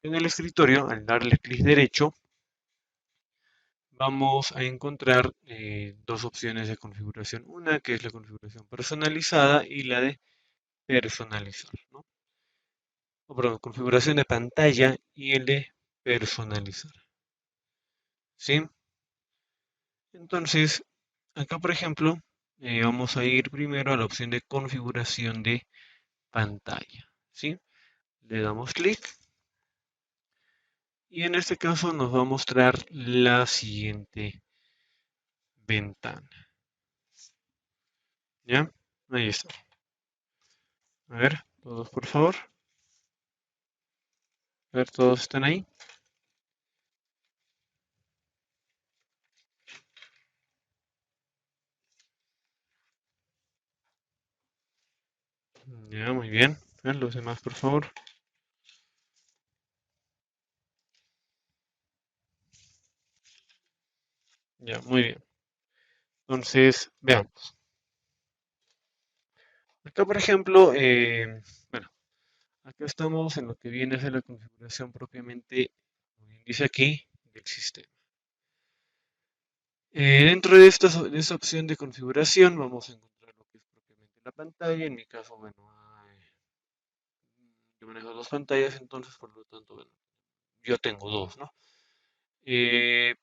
En el escritorio, al darle clic derecho, vamos a encontrar dos opciones de configuración. Una que es la configuración personalizada y la de personalizar, ¿no? O, perdón, configuración de pantalla y el de personalizar, ¿sí? Entonces, acá por ejemplo, vamos a ir primero a la opción de configuración de pantalla, ¿sí? Le damos clic y en este caso nos va a mostrar la siguiente ventana, ¿ya? Ahí está. A ver, todos por favor. A ver, todos están ahí. Ya, muy bien. A ver, los demás por favor. Ya, muy bien. Entonces, veamos. Acá por ejemplo, bueno, acá estamos en lo que viene a ser la configuración propiamente, como bien dice aquí, del sistema. Dentro de de esta opción de configuración vamos a encontrar lo que es propiamente la pantalla. En mi caso, bueno, yo manejo dos pantallas, entonces por lo tanto, bueno, yo tengo dos, ¿no?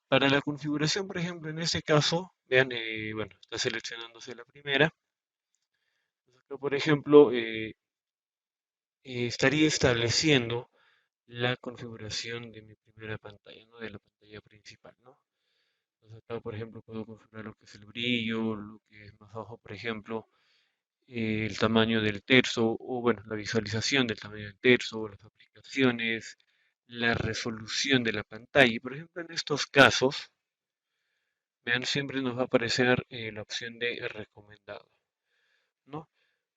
Para la configuración, por ejemplo, en este caso, vean, bueno, está seleccionándose la primera. Entonces, acá, por ejemplo, estaría estableciendo la configuración de mi primera pantalla, ¿no? De la pantalla principal, ¿no? Entonces acá, por ejemplo, puedo configurar lo que es el brillo, lo que es más abajo, por ejemplo, el tamaño del texto, o bueno, la visualización del tamaño del texto, las aplicaciones, la resolución de la pantalla. Y por ejemplo, en estos casos, vean, siempre nos va a aparecer la opción de recomendado, ¿no?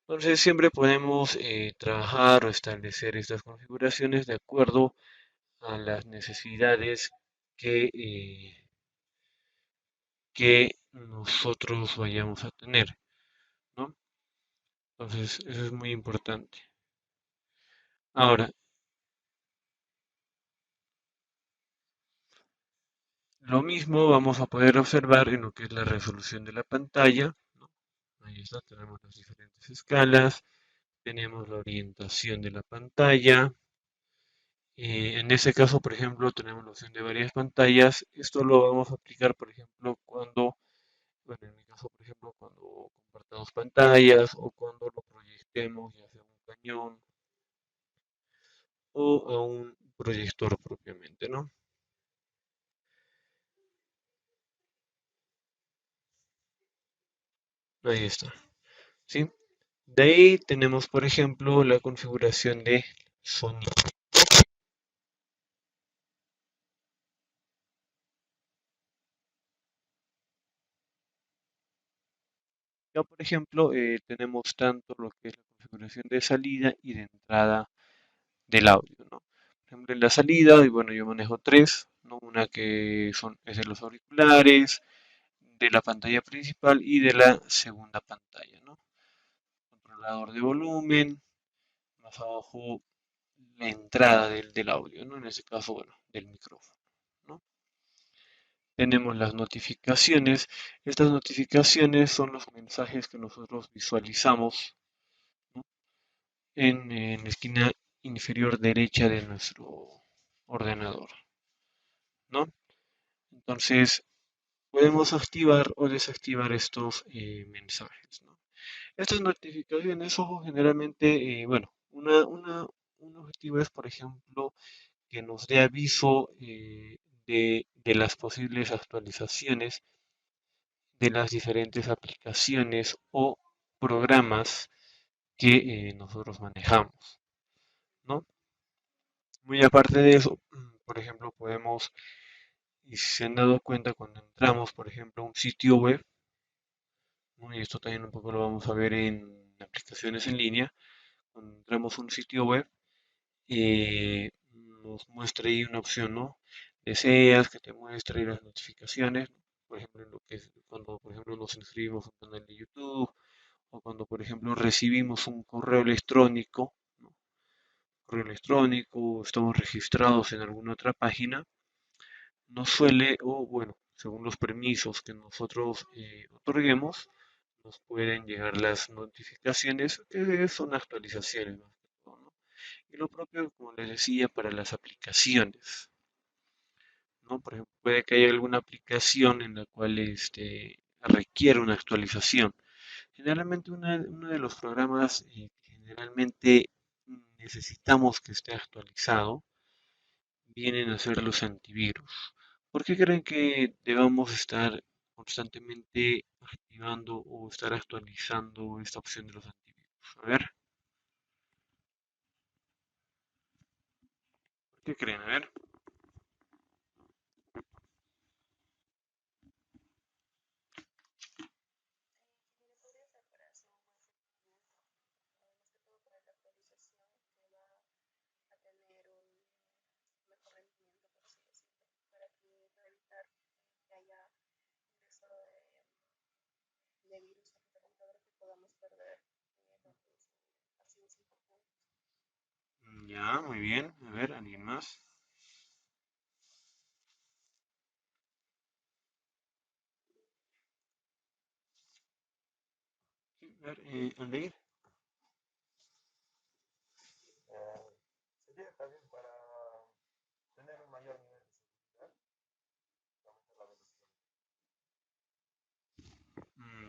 Entonces siempre podemos trabajar o establecer estas configuraciones de acuerdo a las necesidades que, que nosotros vayamos a tener, ¿no? Entonces eso es muy importante. Ahora, lo mismo vamos a poder observar en lo que es la resolución de la pantalla, ¿no? Ahí está, tenemos las diferentes escalas, tenemos la orientación de la pantalla. En este caso, por ejemplo, tenemos la opción de varias pantallas. Esto lo vamos a aplicar, por ejemplo, cuando, bueno, en mi caso, por ejemplo, cuando compartamos pantallas o cuando lo proyectemos, ya sea a un cañón o a un proyector propiamente, ¿no? Ahí está, ¿sí? De ahí tenemos, por ejemplo, la configuración de sonido. Ya, por ejemplo, tenemos tanto lo que es la configuración de salida y de entrada del audio, ¿no? Por ejemplo, en la salida, y bueno, yo manejo tres, ¿no? Una que es de los auriculares, de la pantalla principal y de la segunda pantalla, ¿no? Controlador de volumen, más abajo la entrada del audio, ¿no? En este caso, bueno, del micrófono, ¿no? Tenemos las notificaciones. Estas notificaciones son los mensajes que nosotros visualizamos, ¿no? En la esquina inferior derecha de nuestro ordenador, ¿no? Entonces, podemos activar o desactivar estos mensajes, ¿no? Estas notificaciones, ojo, generalmente, bueno, un objetivo es, por ejemplo, que nos dé aviso de las posibles actualizaciones de las diferentes aplicaciones o programas que nosotros manejamos, ¿no? Muy aparte de eso, por ejemplo, podemos, y si se han dado cuenta cuando entramos, por ejemplo, a un sitio web, ¿no? Y esto también un poco lo vamos a ver en aplicaciones en línea, cuando entramos a un sitio web, nos muestra ahí una opción, ¿no? Deseas que te muestre las notificaciones, ¿no? Por ejemplo, en lo que es cuando, por ejemplo, nos inscribimos a un canal de YouTube, o cuando, por ejemplo, recibimos un correo electrónico, ¿no? correo electrónico, estamos registrados en alguna otra página, nos suele, o bueno, según los permisos que nosotros otorguemos, nos pueden llegar las notificaciones que son actualizaciones más que todo, ¿no? Y lo propio, como les decía, para las aplicaciones, ¿no? Por ejemplo, puede que haya alguna aplicación en la cual requiere una actualización. Generalmente uno de los programas que generalmente necesitamos que esté actualizado vienen a ser los antivirus. ¿Por qué creen que debamos estar constantemente activando o estar actualizando esta opción de los antivirus? A ver, ¿por qué creen? A ver. Ya, muy bien. A ver, ¿alguien más? Sí, a ver, Aldair.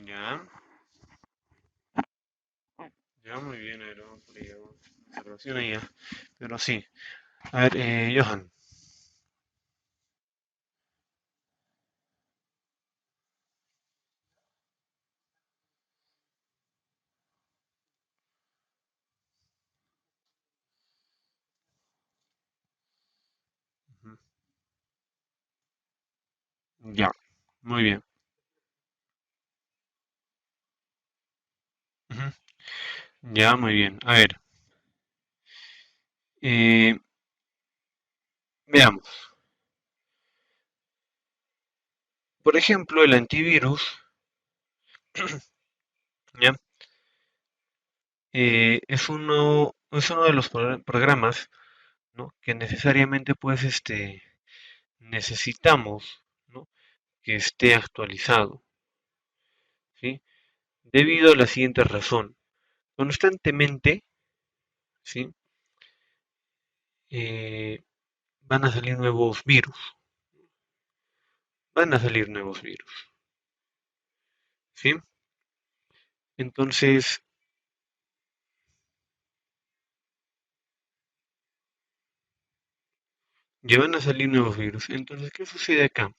Ya, ya, muy bien. A ver, vamos por ahí, vamos. Observación ahí ya. Pero sí. A ver, Johan. Ujú. Ya, muy bien. Ujú. Ya, muy bien. A ver, eh, veamos. Por ejemplo, el antivirus, ¿ya? Es uno de los programas, ¿no? Que necesariamente, pues, necesitamos, ¿no? Que esté actualizado, ¿sí? Debido a la siguiente razón. Constantemente, ¿sí? Eh, van a salir nuevos virus, van a salir nuevos virus, ¿sí? Entonces, ya van a salir nuevos virus. Entonces, ¿qué sucede acá?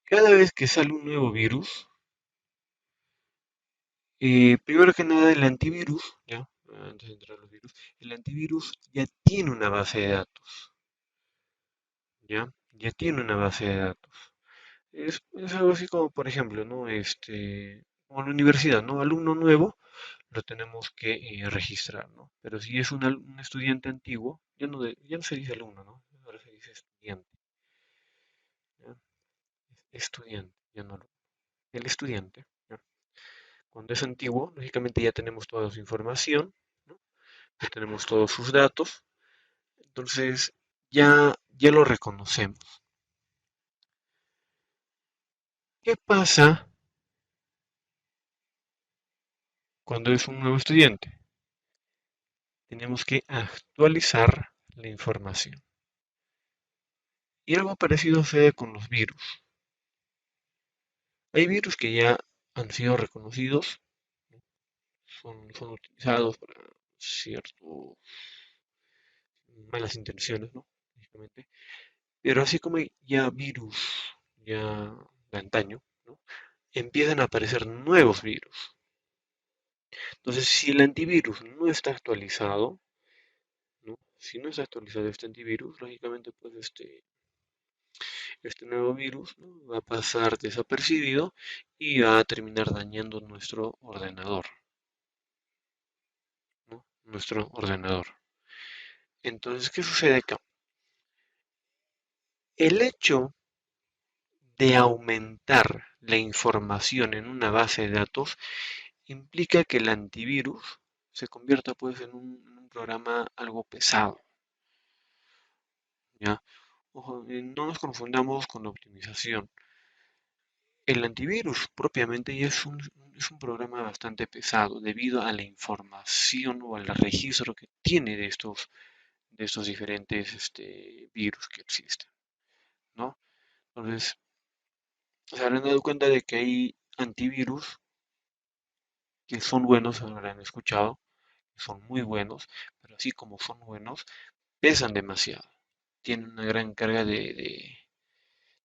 Cada vez que sale un nuevo virus, primero que nada el antivirus, ya, antes de entrar a los virus, el antivirus ya tiene una base de datos, ya, ya tiene una base de datos. Es algo así como, por ejemplo, ¿no? Como la universidad, ¿no? Alumno nuevo lo tenemos que registrar, ¿no? Pero si es un estudiante antiguo, ya no se dice alumno, ¿no? Ahora se dice estudiante, ¿ya? Estudiante, ya no alumno. El estudiante, ¿ya? Cuando es antiguo, lógicamente ya tenemos toda su información, ¿no? Ya tenemos todos sus datos, entonces ya lo reconocemos. ¿Qué pasa cuando es un nuevo estudiante? Tenemos que actualizar la información. Y algo parecido sucede con los virus. Hay virus que ya han sido reconocidos, son utilizados para ciertas malas intenciones, ¿no? Lógicamente. Pero así como hay ya virus ya de antaño, ¿no? Empiezan a aparecer nuevos virus. Entonces, si el antivirus no está actualizado, ¿no? Si no está actualizado este antivirus, lógicamente, pues este nuevo virus, ¿no? Va a pasar desapercibido y va a terminar dañando nuestro ordenador, ¿no? Nuestro ordenador. Entonces, ¿qué sucede acá? El hecho de aumentar la información en una base de datos implica que el antivirus se convierta pues en un programa algo pesado, ¿ya? Ojo, no nos confundamos con la optimización. El antivirus propiamente ya es un programa bastante pesado debido a la información o al registro que tiene de estos diferentes virus que existen, ¿no? Entonces, se habrán dado cuenta de que hay antivirus que son buenos, se habrán escuchado, son muy buenos, pero así como son buenos, pesan demasiado. Tienen una gran carga de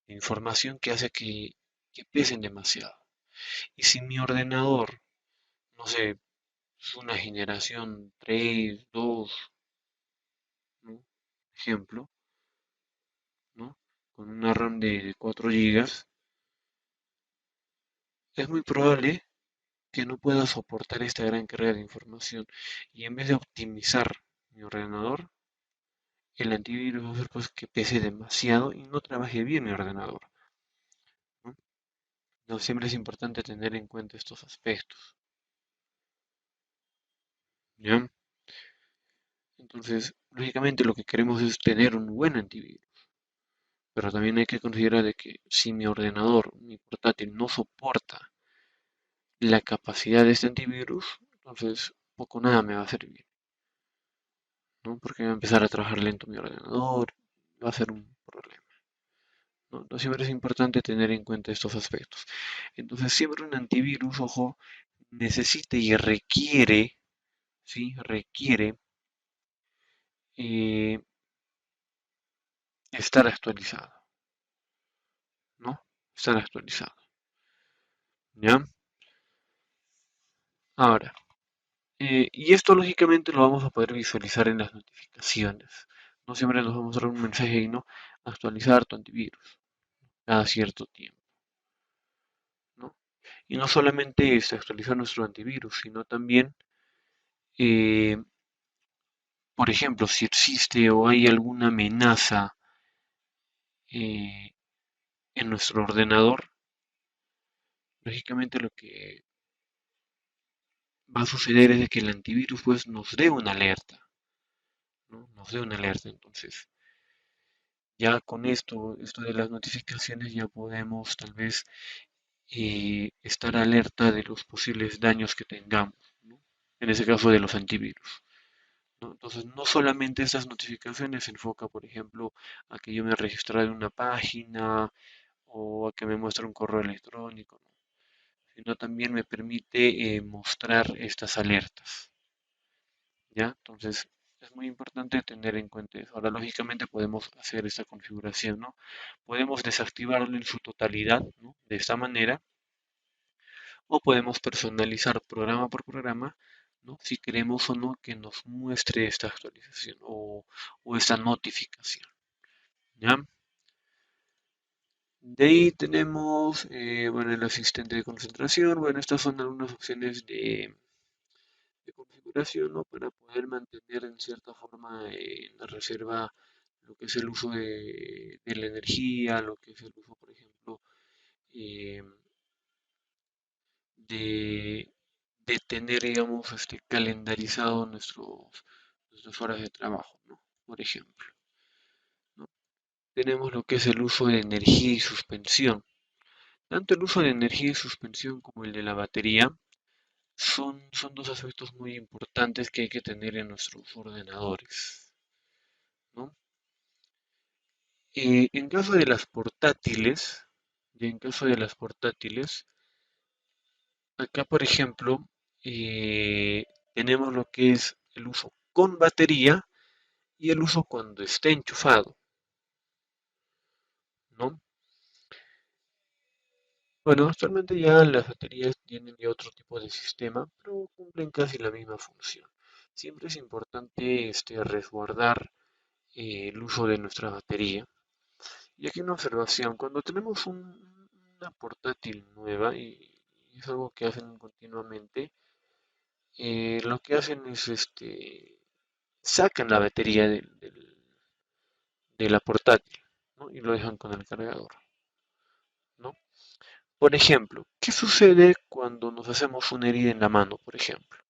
información que hace que pesen demasiado. Y si mi ordenador, no sé, es una generación 3 2, ¿no? Ejemplo, ¿no? Con una RAM de 4 gigas, es muy probable que no pueda soportar esta gran carga de información. Y en vez de optimizar mi ordenador, el antivirus va a hacer pues que pese demasiado y no trabaje bien mi ordenador, ¿no? No, siempre es importante tener en cuenta estos aspectos, ¿ya? Entonces, lógicamente lo que queremos es tener un buen antivirus, pero también hay que considerar de que si mi ordenador, mi portátil no soporta la capacidad de este antivirus, entonces poco o nada me va a servir, ¿no? Porque va a empezar a trabajar lento mi ordenador, va a ser un problema, ¿no? Entonces siempre es importante tener en cuenta estos aspectos. Entonces siempre un antivirus, ojo, necesita y requiere, ¿sí? Requiere eh, estar actualizado, ¿no? Estar actualizado, ¿ya? Ahora, y esto lógicamente lo vamos a poder visualizar en las notificaciones. No siempre nos va a mostrar un mensaje y no actualizar tu antivirus cada cierto tiempo, ¿no? Y no solamente es actualizar nuestro antivirus, sino también, eh, por ejemplo, si existe o hay alguna amenaza eh, en nuestro ordenador, lógicamente lo que va a suceder es de que el antivirus pues nos dé una alerta, ¿no? Nos dé una alerta. Entonces, ya con esto de las notificaciones, ya podemos tal vez estar alerta de los posibles daños que tengamos, ¿no? En ese caso de los antivirus, ¿no? Entonces, no solamente estas notificaciones se enfoca, por ejemplo, a que yo me he registrado en una página o a que me muestre un correo electrónico, ¿no? Sino también me permite mostrar estas alertas, ¿ya? Entonces, es muy importante tener en cuenta eso. Ahora, lógicamente, podemos hacer esta configuración, ¿no? Podemos desactivarlo en su totalidad, ¿no? De esta manera, o podemos personalizar programa por programa, ¿no? Si queremos o no que nos muestre esta actualización o esta notificación, ¿ya? De ahí tenemos, bueno, el asistente de concentración. Bueno, estas son algunas opciones de configuración, ¿no? Para poder mantener en cierta forma en la reserva lo que es el uso de la energía, lo que es el uso, por ejemplo, eh, de, de tener, digamos, calendarizado nuestras horas de trabajo, ¿no? Por ejemplo, ¿no? Tenemos lo que es el uso de energía y suspensión. Tanto el uso de energía y suspensión como el de la batería son dos aspectos muy importantes que hay que tener en nuestros ordenadores, ¿no? En caso de las portátiles, y en caso de las portátiles, acá por ejemplo, tenemos lo que es el uso con batería y el uso cuando esté enchufado, ¿no? Bueno, actualmente ya las baterías tienen ya otro tipo de sistema, pero cumplen casi la misma función. Siempre es importante resguardar el uso de nuestra batería. Y aquí una observación, cuando tenemos una portátil nueva, y es algo que hacen continuamente, lo que hacen es sacan la batería de la portátil, ¿no? Y lo dejan con el cargador, ¿no? Por ejemplo, ¿qué sucede cuando nos hacemos una herida en la mano, por ejemplo?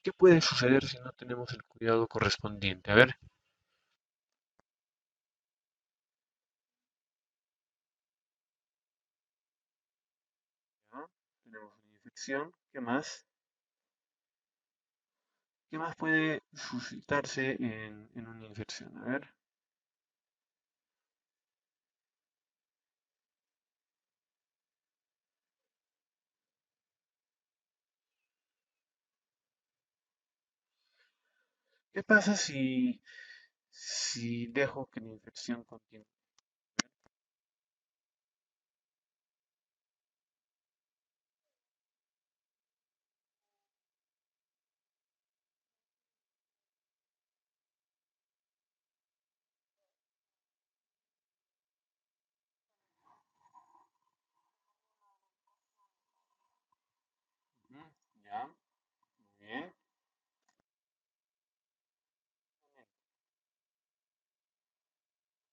¿Qué puede suceder si no tenemos el cuidado correspondiente? A ver, ¿no? Tenemos una infección. ¿Qué más? ¿Qué más puede suscitarse en una infección? A ver, ¿qué pasa si dejo que la infección continúe? Ujú, ya, muy bien.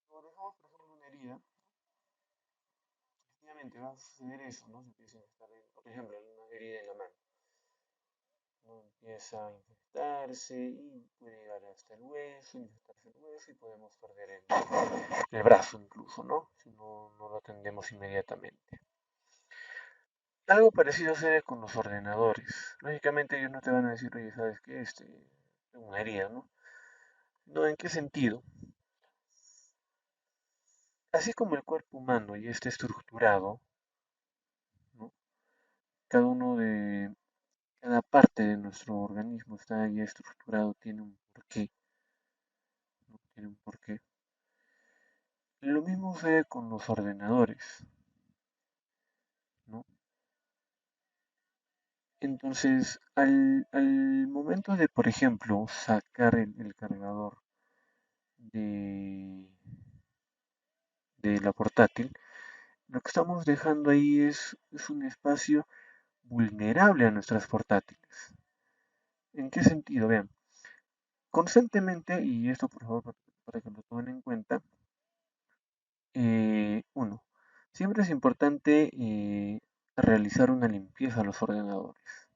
Cuando dejamos, por ejemplo, una herida, efectivamente va a suceder eso, ¿no? Se empieza a infectar, por ejemplo, una herida en la mano, ¿no? Empieza a infectarse y puede llegar hasta el hueso, infectarse el hueso y podemos perder el brazo incluso, ¿no? Si no lo atendemos inmediatamente. Algo parecido sucede con los ordenadores. Lógicamente ellos no te van a decir, oye, ¿sabes qué? Tengo una herida, ¿no? No, ¿en qué sentido? Así como el cuerpo humano ya está estructurado, ¿no? Cada uno de, cada parte de nuestro organismo está ya estructurado, tiene un porqué, ¿no? Tiene un porqué. Lo mismo sucede con los ordenadores, ¿no? Entonces, al momento de, por ejemplo, sacar el cargador de, de la portátil, lo que estamos dejando ahí es un espacio vulnerable a nuestras portátiles. ¿En qué sentido? Vean, constantemente, y esto por favor para que lo tomen en cuenta, uno, siempre es importante realizar una limpieza a los ordenadores,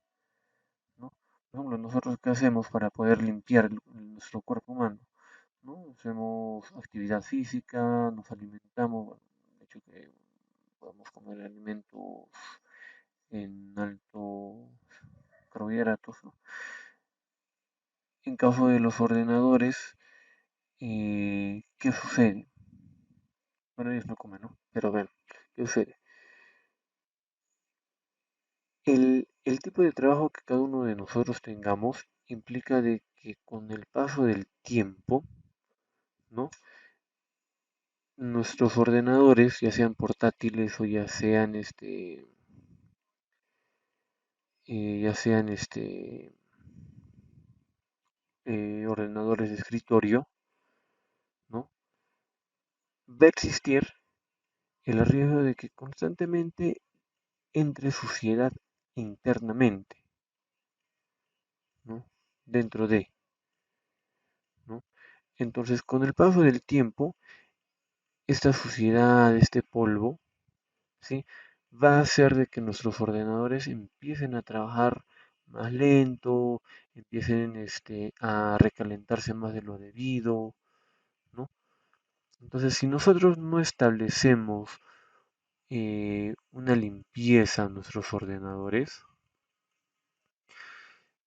¿no? Por ejemplo, nosotros qué hacemos para poder limpiar nuestro cuerpo humano, ¿no? Hacemos actividad física, nos alimentamos, bueno, de hecho que podemos comer alimentos en altos carbohidratos, ¿no? En caso de los ordenadores, ¿qué sucede? Bueno, ellos no comen, ¿no? Pero ven, ¿qué sucede? El tipo de trabajo que cada uno de nosotros tengamos implica de que con el paso del tiempo, ¿no? Nuestros ordenadores, ya sean portátiles o ya sean ordenadores de escritorio, ¿no? Va a existir el riesgo de que constantemente entre suciedad internamente, ¿no? Dentro de, ¿no? Entonces, con el paso del tiempo, esta suciedad, este polvo, ¿sí? Va a hacer de que nuestros ordenadores empiecen a trabajar más lento, empiecen a recalentarse más de lo debido, ¿no? Entonces, si nosotros no establecemos una limpieza en nuestros ordenadores,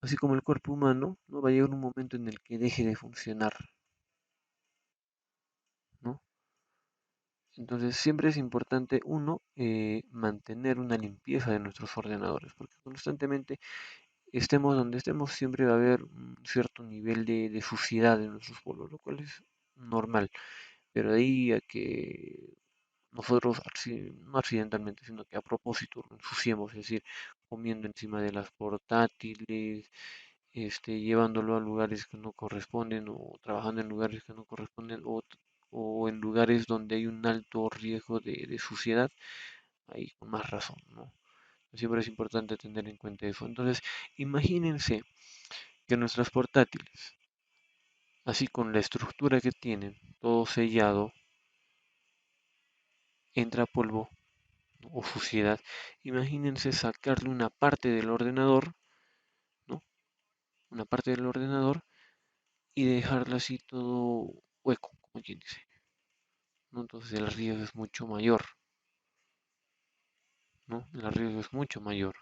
así como el cuerpo humano, no va a llegar un momento en el que deje de funcionar, ¿no? Entonces siempre es importante, uno, mantener una limpieza de nuestros ordenadores, porque constantemente estemos donde estemos, siempre va a haber un cierto nivel de suciedad en nuestros polvos, lo cual es normal. Pero de ahí a que nosotros, no accidentalmente, sino que a propósito, lo ensuciemos, es decir, comiendo encima de las portátiles, llevándolo a lugares que no corresponden o trabajando en lugares que no corresponden o en lugares donde hay un alto riesgo de suciedad, ahí con más razón, ¿no? Siempre es importante tener en cuenta eso. Entonces, imagínense que nuestras portátiles, así con la estructura que tienen, todo sellado, entra polvo o suciedad. Imagínense sacarle una parte del ordenador, ¿no? una parte del ordenador y dejarla así todo hueco, como quien dice, ¿no? Entonces el riesgo es mucho mayor, ¿no? El riesgo es mucho mayor.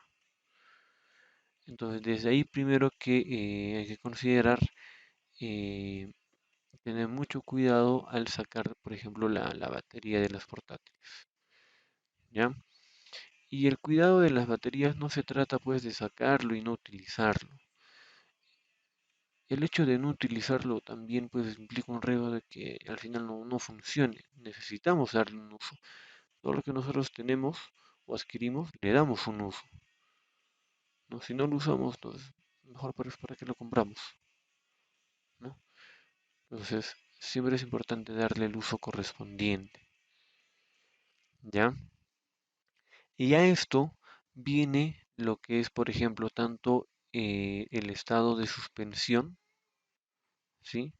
Entonces desde ahí primero que hay que considerar eh, tener mucho cuidado al sacar, por ejemplo, la batería de las portátiles, ¿ya? Y el cuidado de las baterías no se trata pues de sacarlo y no utilizarlo. El hecho de no utilizarlo también pues implica un riesgo de que al final no funcione. Necesitamos darle un uso. Todo lo que nosotros tenemos o adquirimos, le damos un uso, ¿no? Si no lo usamos, pues mejor para qué lo compramos, ¿no? Entonces, siempre es importante darle el uso correspondiente, ¿ya? Y a esto viene lo que es, por ejemplo, tanto el estado de suspensión, ¿sí?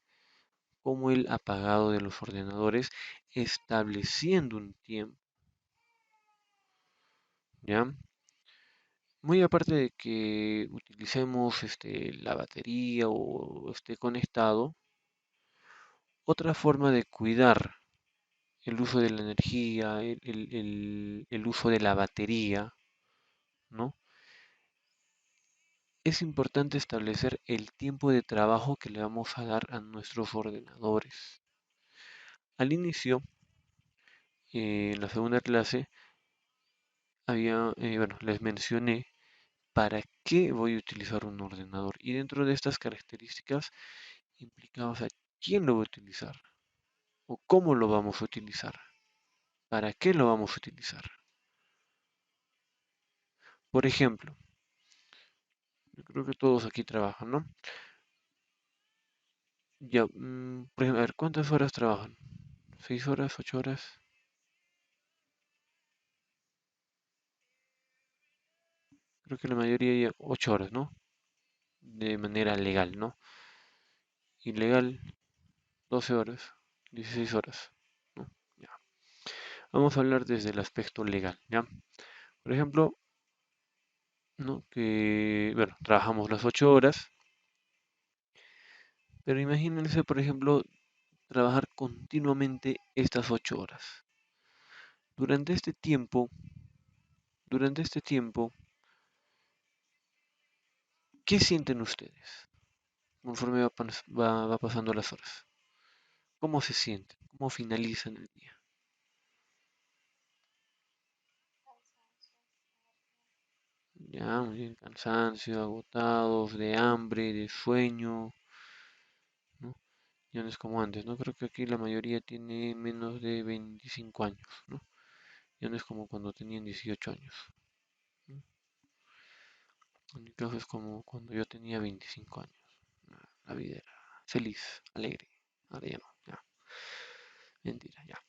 Como el apagado de los ordenadores, estableciendo un tiempo, ¿ya? Muy aparte de que utilicemos la batería o esté conectado, otra forma de cuidar el uso de la energía, el uso de la batería, ¿no? Es importante establecer el tiempo de trabajo que le vamos a dar a nuestros ordenadores. Al inicio, en la segunda clase, bueno, les mencioné para qué voy a utilizar un ordenador. Y dentro de estas características implicaba, o sea, quién lo va a utilizar o cómo lo vamos a utilizar, para qué lo vamos a utilizar. Por ejemplo, yo creo que todos aquí trabajan, ¿no? Ya, por ejemplo, a ver, ¿cuántas horas trabajan? ¿6 horas? ¿8 horas? Creo que la mayoría ya 8 horas, ¿no? De manera legal, ¿no? Ilegal, 12 horas, 16 horas, ¿no? Ya. Vamos a hablar desde el aspecto legal, ¿ya? Por ejemplo, ¿no? Que, bueno, trabajamos las 8 horas, pero imagínense, por ejemplo, trabajar continuamente estas 8 horas. Durante este tiempo, durante este tiempo, ¿qué sienten ustedes conforme va pasando las horas? ¿Cómo se sienten? ¿Cómo finalizan el día? Ya, muy bien, cansancio, agotados, de hambre, de sueño, ¿no? Ya no es como antes, ¿no? Creo que aquí la mayoría tiene menos de 25 años, ¿no? Ya no es como cuando tenían 18 años, ¿no? En mi caso es como cuando yo tenía 25 años. La vida era feliz, alegre. Ahora ya no, ya. Mentira, ya.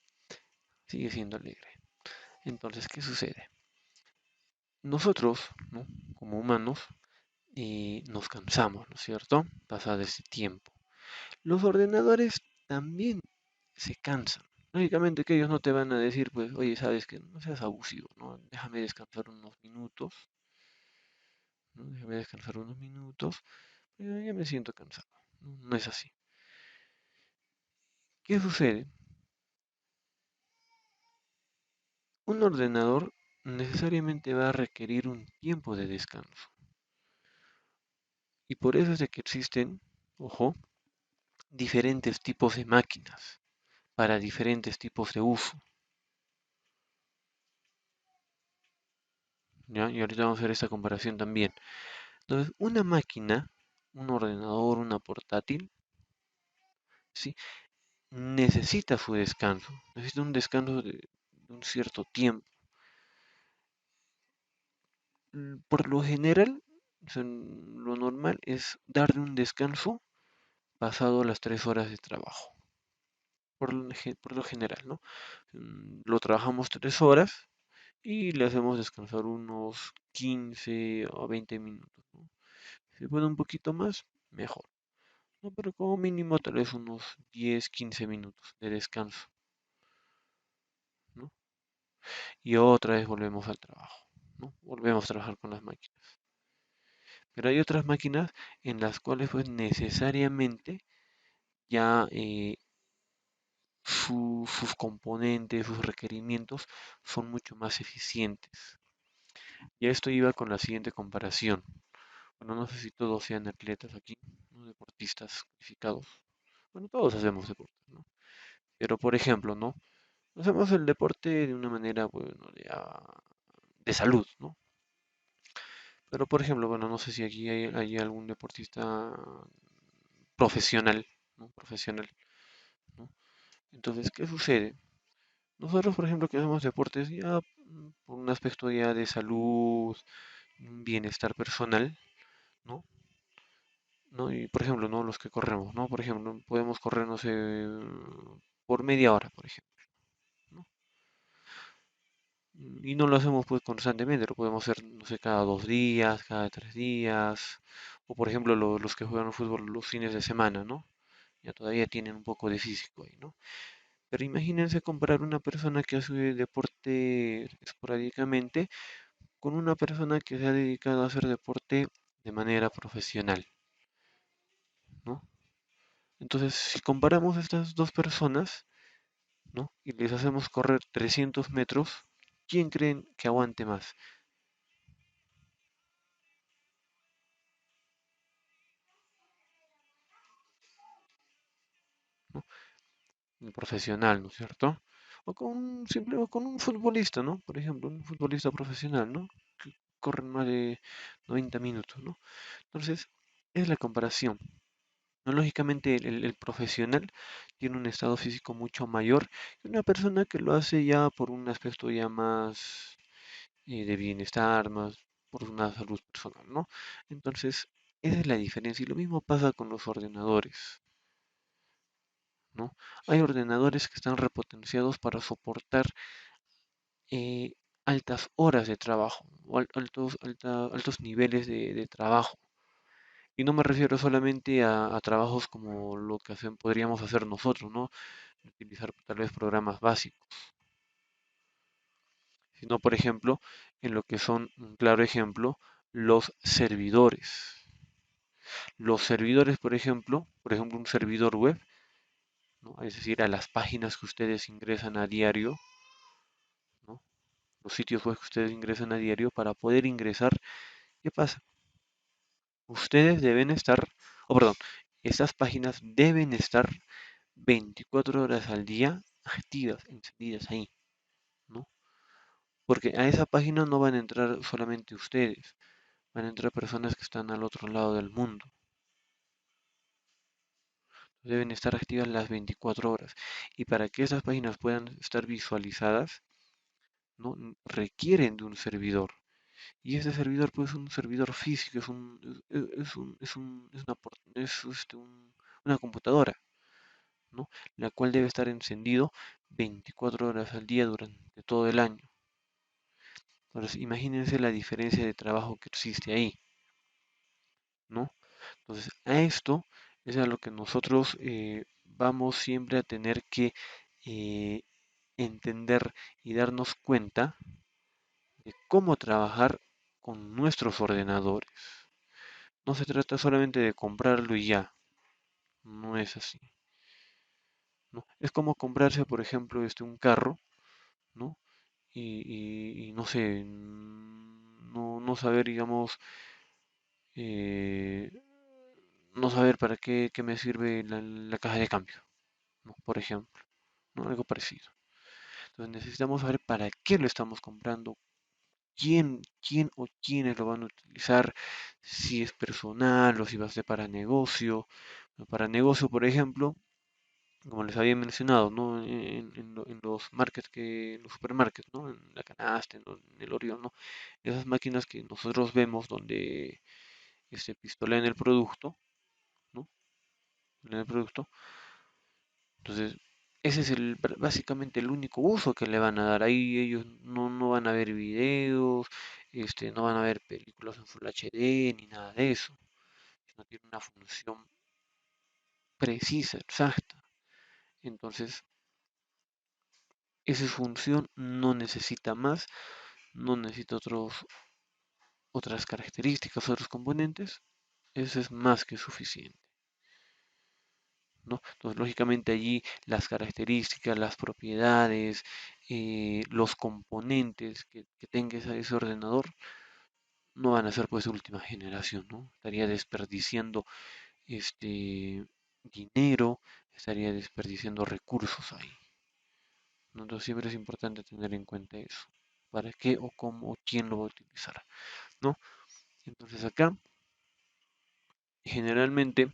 Sigue siendo alegre. Entonces, ¿qué sucede? Nosotros, ¿no? Como humanos, nos cansamos, ¿no es cierto? Pasado ese tiempo. Los ordenadores también se cansan. Lógicamente que ellos no te van a decir, pues, oye, sabes que no seas abusivo, ¿no? Déjame descansar unos minutos, ¿no? Déjame descansar unos minutos, pero ya me siento cansado. No, no es así. ¿Qué sucede? Un ordenador necesariamente va a requerir un tiempo de descanso. Y por eso es de que existen, ojo, diferentes tipos de máquinas para diferentes tipos de uso. ¿Ya? Y ahorita vamos a ver esta comparación también. Entonces, una máquina, un ordenador, una portátil, ¿sí? Necesita su descanso, necesita un descanso de un cierto tiempo. Por lo general, o sea, lo normal es darle un descanso pasado las 3 horas de trabajo, por lo general, ¿no? Lo trabajamos 3 horas y le hacemos descansar unos 15 o 20 minutos, ¿no? Si puede un poquito más, mejor, ¿no? Pero como mínimo tal vez unos 10, 15 minutos de descanso, ¿no? Y otra vez volvemos al trabajo, ¿no? Volvemos a trabajar con las máquinas. Pero hay otras máquinas en las cuales pues necesariamente ya sus componentes, sus requerimientos son mucho más eficientes. Y a esto iba con la siguiente comparación. Bueno, no sé si todos sean atletas aquí, ¿no? Deportistas calificados. Bueno, todos hacemos deporte, ¿no? Pero por ejemplo, ¿no? Hacemos el deporte de una manera, bueno, de salud, ¿no? Pero por ejemplo, bueno, no sé si aquí hay algún deportista profesional, ¿no? Profesional, ¿no? Entonces, ¿qué sucede? Nosotros, por ejemplo, que hacemos deportes ya por un aspecto ya de salud, un bienestar personal, ¿no? ¿No? Y por ejemplo, ¿no? Los que corremos, ¿no? Por ejemplo, podemos correr, no sé, por media hora, por ejemplo, ¿no? Y no lo hacemos pues constantemente, lo podemos hacer, no sé, cada 2 días, cada 3 días, o por ejemplo los que juegan fútbol los fines de semana, ¿no? Ya todavía tienen un poco de físico ahí, ¿no? Pero imagínense comparar una persona que hace deporte esporádicamente con una persona que se ha dedicado a hacer deporte de manera profesional, ¿no? Entonces, si comparamos estas dos personas, ¿no? Y les hacemos correr 300 metros, ¿quién creen que aguante más? ¿No? El profesional, ¿no es cierto? O con un simple, o con un futbolista, ¿no? Por ejemplo, un futbolista profesional, ¿no? Que corren más de 90 minutos, ¿no? Entonces, es la comparación. ¿No? Lógicamente, el profesional tiene un estado físico mucho mayor que una persona que lo hace ya por un aspecto ya más de bienestar, más por una salud personal, ¿no? Entonces, esa es la diferencia. Y lo mismo pasa con los ordenadores, ¿no? Hay ordenadores que están repotenciados para soportar eh, altas horas de trabajo o altos niveles de trabajo. Y no me refiero solamente a trabajos como lo que podríamos hacer nosotros, ¿no? Utilizar tal vez programas básicos, sino por ejemplo en lo que son, un claro ejemplo, los servidores. Los servidores, por ejemplo un servidor web, ¿no? Es decir, a las páginas que ustedes ingresan a diario, ¿no? Los sitios web que ustedes ingresan a diario para poder ingresar, ¿qué pasa? Ustedes deben estar, o perdón, estas páginas deben estar 24 horas al día activas, encendidas ahí, ¿no? Porque a esa página no van a entrar solamente ustedes, van a entrar personas que están al otro lado del mundo. Deben estar activas las 24 horas. Y para que esas páginas puedan estar visualizadas, ¿no? Requieren de un servidor. Y ese servidor, pues, es un servidor físico, es una computadora, ¿no? La cual debe estar encendido 24 horas al día durante todo el año. Entonces, imagínense la diferencia de trabajo que existe ahí, ¿no? Entonces, a esto es a lo que nosotros vamos siempre a tener que eh, entender y darnos cuenta de cómo trabajar con nuestros ordenadores. No se trata solamente de comprarlo y ya, no es así, ¿no? Es como comprarse, por ejemplo, un carro, ¿no? Y no sé, no saber, digamos, eh, no saber para qué me sirve la caja de cambio, ¿no? Por ejemplo, ¿no? Algo parecido. Entonces necesitamos saber para qué lo estamos comprando, quién o quiénes lo van a utilizar, si es personal o si va a ser para negocio. Para negocio, por ejemplo, como les había mencionado, ¿no? En los en los supermarkets, ¿no? En la canasta, en el Orión, ¿no? Esas máquinas que nosotros vemos donde pistolean el producto, ¿no? En el producto. Entonces, ese es básicamente el único uso que le van a dar. Ahí ellos no van a ver videos, no van a ver películas en Full HD ni nada de eso. No tiene una función precisa, exacta. Entonces, esa función no necesita más, no necesita otras características, otros componentes, eso es más que suficiente, ¿no? Entonces, lógicamente allí las características, las propiedades, los componentes que tenga ese ordenador no van a ser pues de última generación, ¿no? Estaría desperdiciando dinero, estaría desperdiciando recursos ahí, ¿no? Entonces siempre es importante tener en cuenta eso. ¿Para qué o cómo o quién lo va a utilizar? ¿No? Entonces acá, generalmente,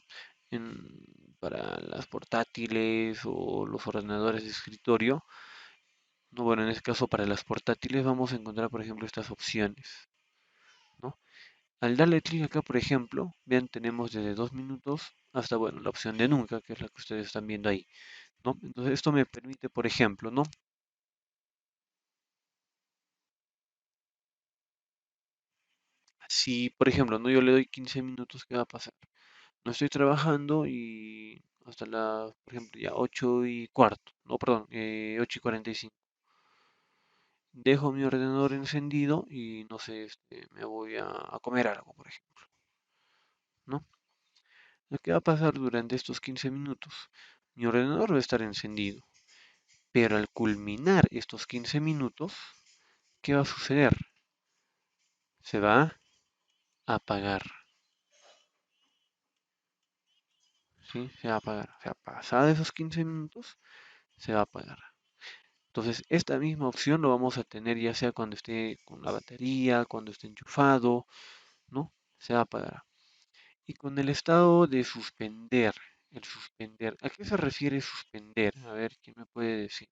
para las portátiles o los ordenadores de escritorio, no, bueno, en este caso para las portátiles vamos a encontrar, por ejemplo, estas opciones, ¿no? Al darle clic acá, por ejemplo, vean, tenemos desde 2 minutos hasta, bueno, la opción de nunca, que es la que ustedes están viendo ahí, ¿no? Entonces esto me permite, por ejemplo, ¿no? Si, por ejemplo, no yo le doy 15 minutos, ¿qué va a pasar? No estoy trabajando y hasta por ejemplo, ya 8 y cuarto, no, perdón, 8 y 45. Dejo mi ordenador encendido y no sé, me voy a comer algo, por ejemplo, ¿no? Lo que va a pasar durante estos 15 minutos, mi ordenador va a estar encendido, pero al culminar estos 15 minutos, ¿qué va a suceder? Se va a apagar, ¿sí? Se va a apagar. O sea, pasados esos 15 minutos, se va a apagar. Entonces, esta misma opción lo vamos a tener ya sea cuando esté con la batería, cuando esté enchufado, ¿no? Se va a apagar. Y con el estado de suspender, el suspender, ¿a qué se refiere suspender? A ver, ¿quién me puede decir?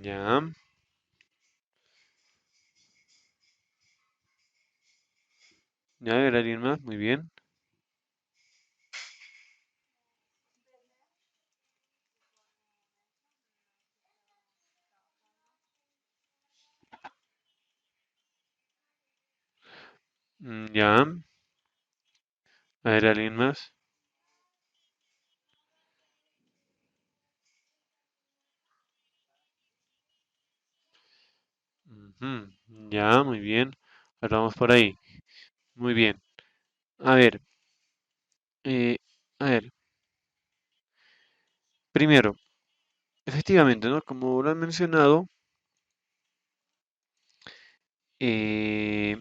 Ya, ya, a ver, alguien más, muy bien. Ya, a ver, alguien más. Ujú, ya, muy bien. Ahora vamos por ahí. Muy bien. A ver, eh, a ver, primero, efectivamente, ¿no? Como lo han mencionado, eh,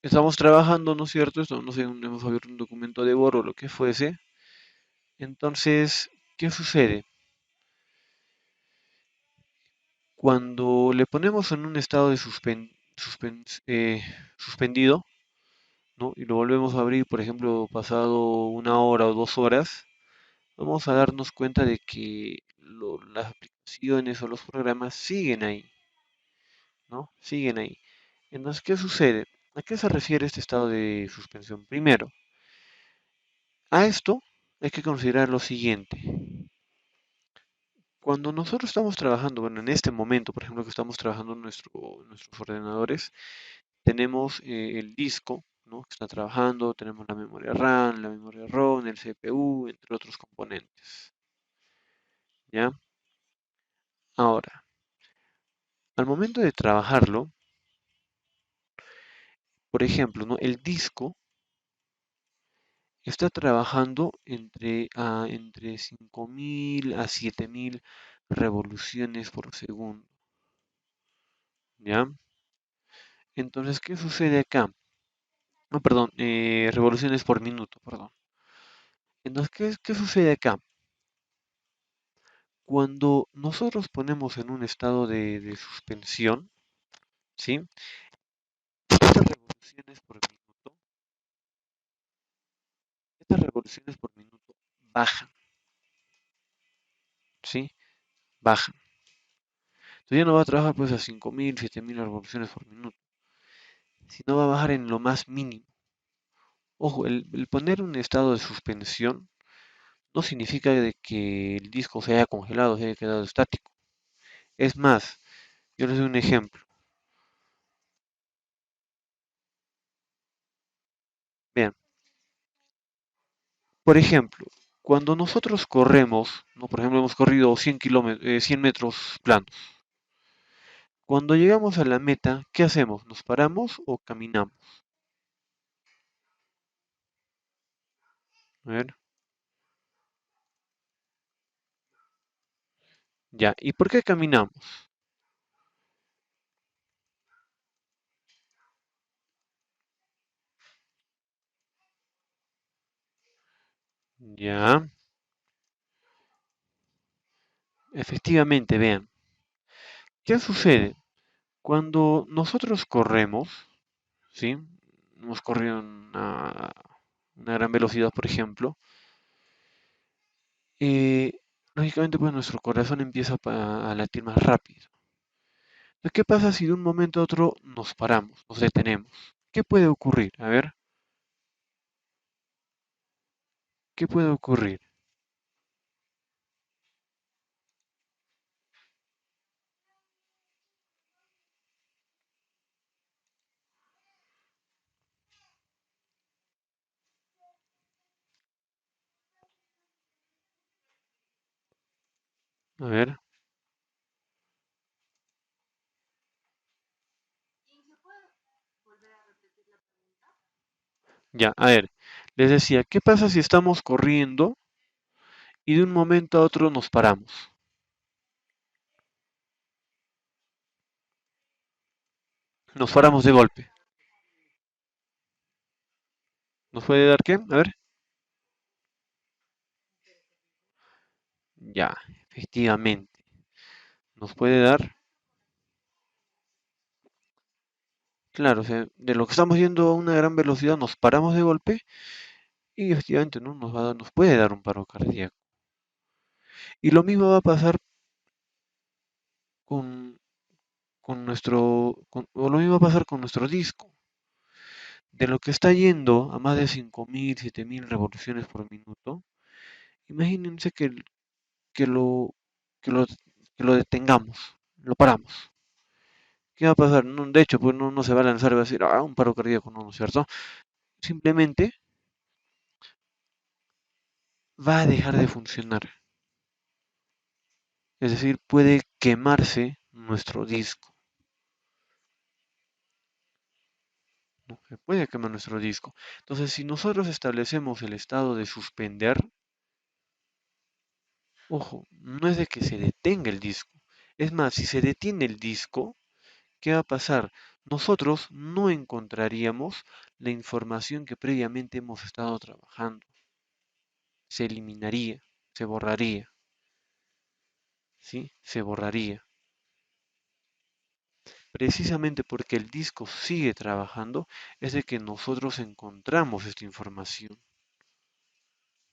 estamos trabajando, ¿no es cierto? No sé, hemos abierto un documento de Word o lo que fuese. Entonces, ¿qué sucede? Cuando le ponemos en un estado de suspendido, ¿no? Y lo volvemos a abrir, por ejemplo, pasado 1 hora o 2 horas, vamos a darnos cuenta de que las aplicaciones o los programas siguen ahí, ¿no? Siguen ahí. Entonces, ¿qué sucede? ¿A qué se refiere este estado de suspensión? Primero, a esto hay que considerar lo siguiente. Cuando nosotros estamos trabajando, bueno, en este momento, por ejemplo, que estamos trabajando en nuestros ordenadores, tenemos el disco, ¿no? Que está trabajando, tenemos la memoria RAM, la memoria ROM, el CPU, entre otros componentes, ¿ya? Ahora, al momento de trabajarlo, por ejemplo, ¿no? El disco está trabajando entre 5.000 a 7.000 revoluciones por segundo, ¿ya? Entonces, ¿qué sucede acá? No, perdón, revoluciones por minuto, perdón. Entonces, ¿qué sucede acá? Cuando nosotros ponemos en un estado de suspensión, ¿sí? Estas revoluciones por minuto, estas revoluciones por minuto bajan, ¿sí? Bajan. Entonces ya no va a trabajar pues a 5.000, 7.000 revoluciones por minuto, sino va a bajar en lo más mínimo, Ojo, el poner un estado de suspensión no significa de que el disco se haya congelado, se haya quedado estático. Es más, yo les doy un ejemplo. Bien, por ejemplo, cuando nosotros corremos, ¿no? Por ejemplo, hemos corrido 100 kilómetros, 100 metros planos. Cuando llegamos a la meta, ¿qué hacemos? ¿Nos paramos o caminamos? A ver, ya. ¿Y por qué caminamos? Ya, efectivamente, vean. ¿Qué sucede? Cuando nosotros corremos, ¿sí? Hemos corrido una gran velocidad, por ejemplo, eh, lógicamente pues nuestro corazón empieza a latir más rápido. Entonces, ¿qué pasa si de un momento a otro nos paramos, nos detenemos? ¿Qué puede ocurrir? A ver, ¿qué puede ocurrir? A ver, ya, a ver, les decía, ¿qué pasa si estamos corriendo y de un momento a otro nos paramos? Nos paramos de golpe. ¿Nos puede dar qué? A ver, ya, efectivamente, nos puede dar, claro, o sea, de lo que estamos yendo a una gran velocidad, nos paramos de golpe y efectivamente, ¿no? Nos puede dar un paro cardíaco. Y lo mismo va a pasar con, o lo mismo va a pasar con nuestro disco. De lo que está yendo a más de 5.000, 7.000 revoluciones por minuto, imagínense que lo, que lo, que lo detengamos, lo paramos. ¿Qué va a pasar? No, de hecho, pues no se va a lanzar y va a decir, ah, un paro cardíaco, no, ¿no es cierto? Simplemente va a dejar de funcionar. Es decir, puede quemarse nuestro disco. ¿No? Se puede quemar nuestro disco. Entonces, si nosotros establecemos el estado de suspender, ojo, no es de que se detenga el disco. Es más, si se detiene el disco, ¿qué va a pasar? Nosotros no encontraríamos la información que previamente hemos estado trabajando. Se eliminaría, se borraría, ¿sí? Se borraría. Precisamente porque el disco sigue trabajando, es de que nosotros encontramos esta información,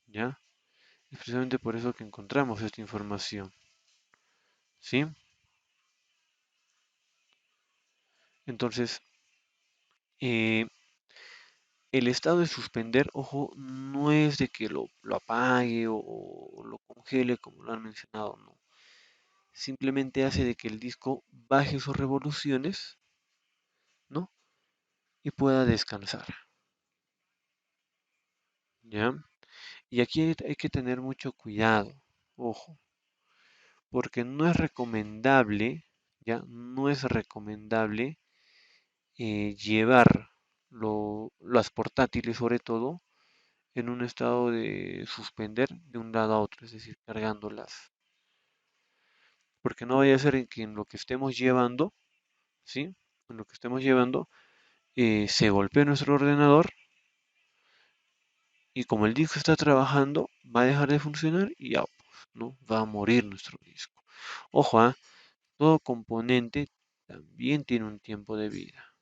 ¿ya? Es precisamente por eso que encontramos esta información, ¿sí? Entonces, eh, el estado de suspender, ojo, no es de que lo apague o lo congele como lo han mencionado, no. Simplemente hace de que el disco baje sus revoluciones, ¿no? Y pueda descansar, ¿ya? Y aquí hay que tener mucho cuidado, ojo, porque no es recomendable, ¿ya? No es recomendable llevar las portátiles, sobre todo, en un estado de suspender de un lado a otro, es decir, cargándolas. Porque no vaya a ser en que en lo que estemos llevando, ¿sí? En lo que estemos llevando, se golpee nuestro ordenador y como el disco está trabajando, va a dejar de funcionar y ya, pues, ¿no? Va a morir nuestro disco. Ojo, ¿ah? Todo componente también tiene un tiempo de vida,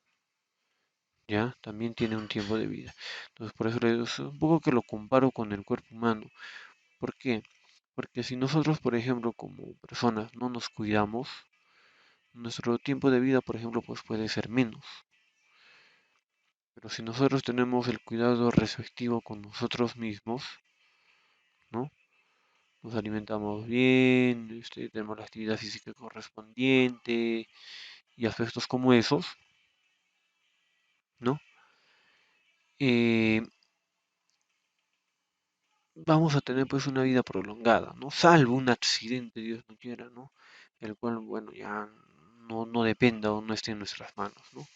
¿ya? También tiene un tiempo de vida. Entonces, por eso es un poco que lo comparo con el cuerpo humano. ¿Por qué? Porque si nosotros, por ejemplo, como personas no nos cuidamos, nuestro tiempo de vida, por ejemplo, pues puede ser menos. Pero si nosotros tenemos el cuidado respectivo con nosotros mismos, ¿no? Nos alimentamos bien, tenemos la actividad física correspondiente y aspectos como esos, ¿no? Eh, Vamos a tener pues una vida prolongada, ¿no? Salvo un accidente, Dios no quiera, ¿no? El cual, bueno, ya no dependa o no esté en nuestras manos, ¿no?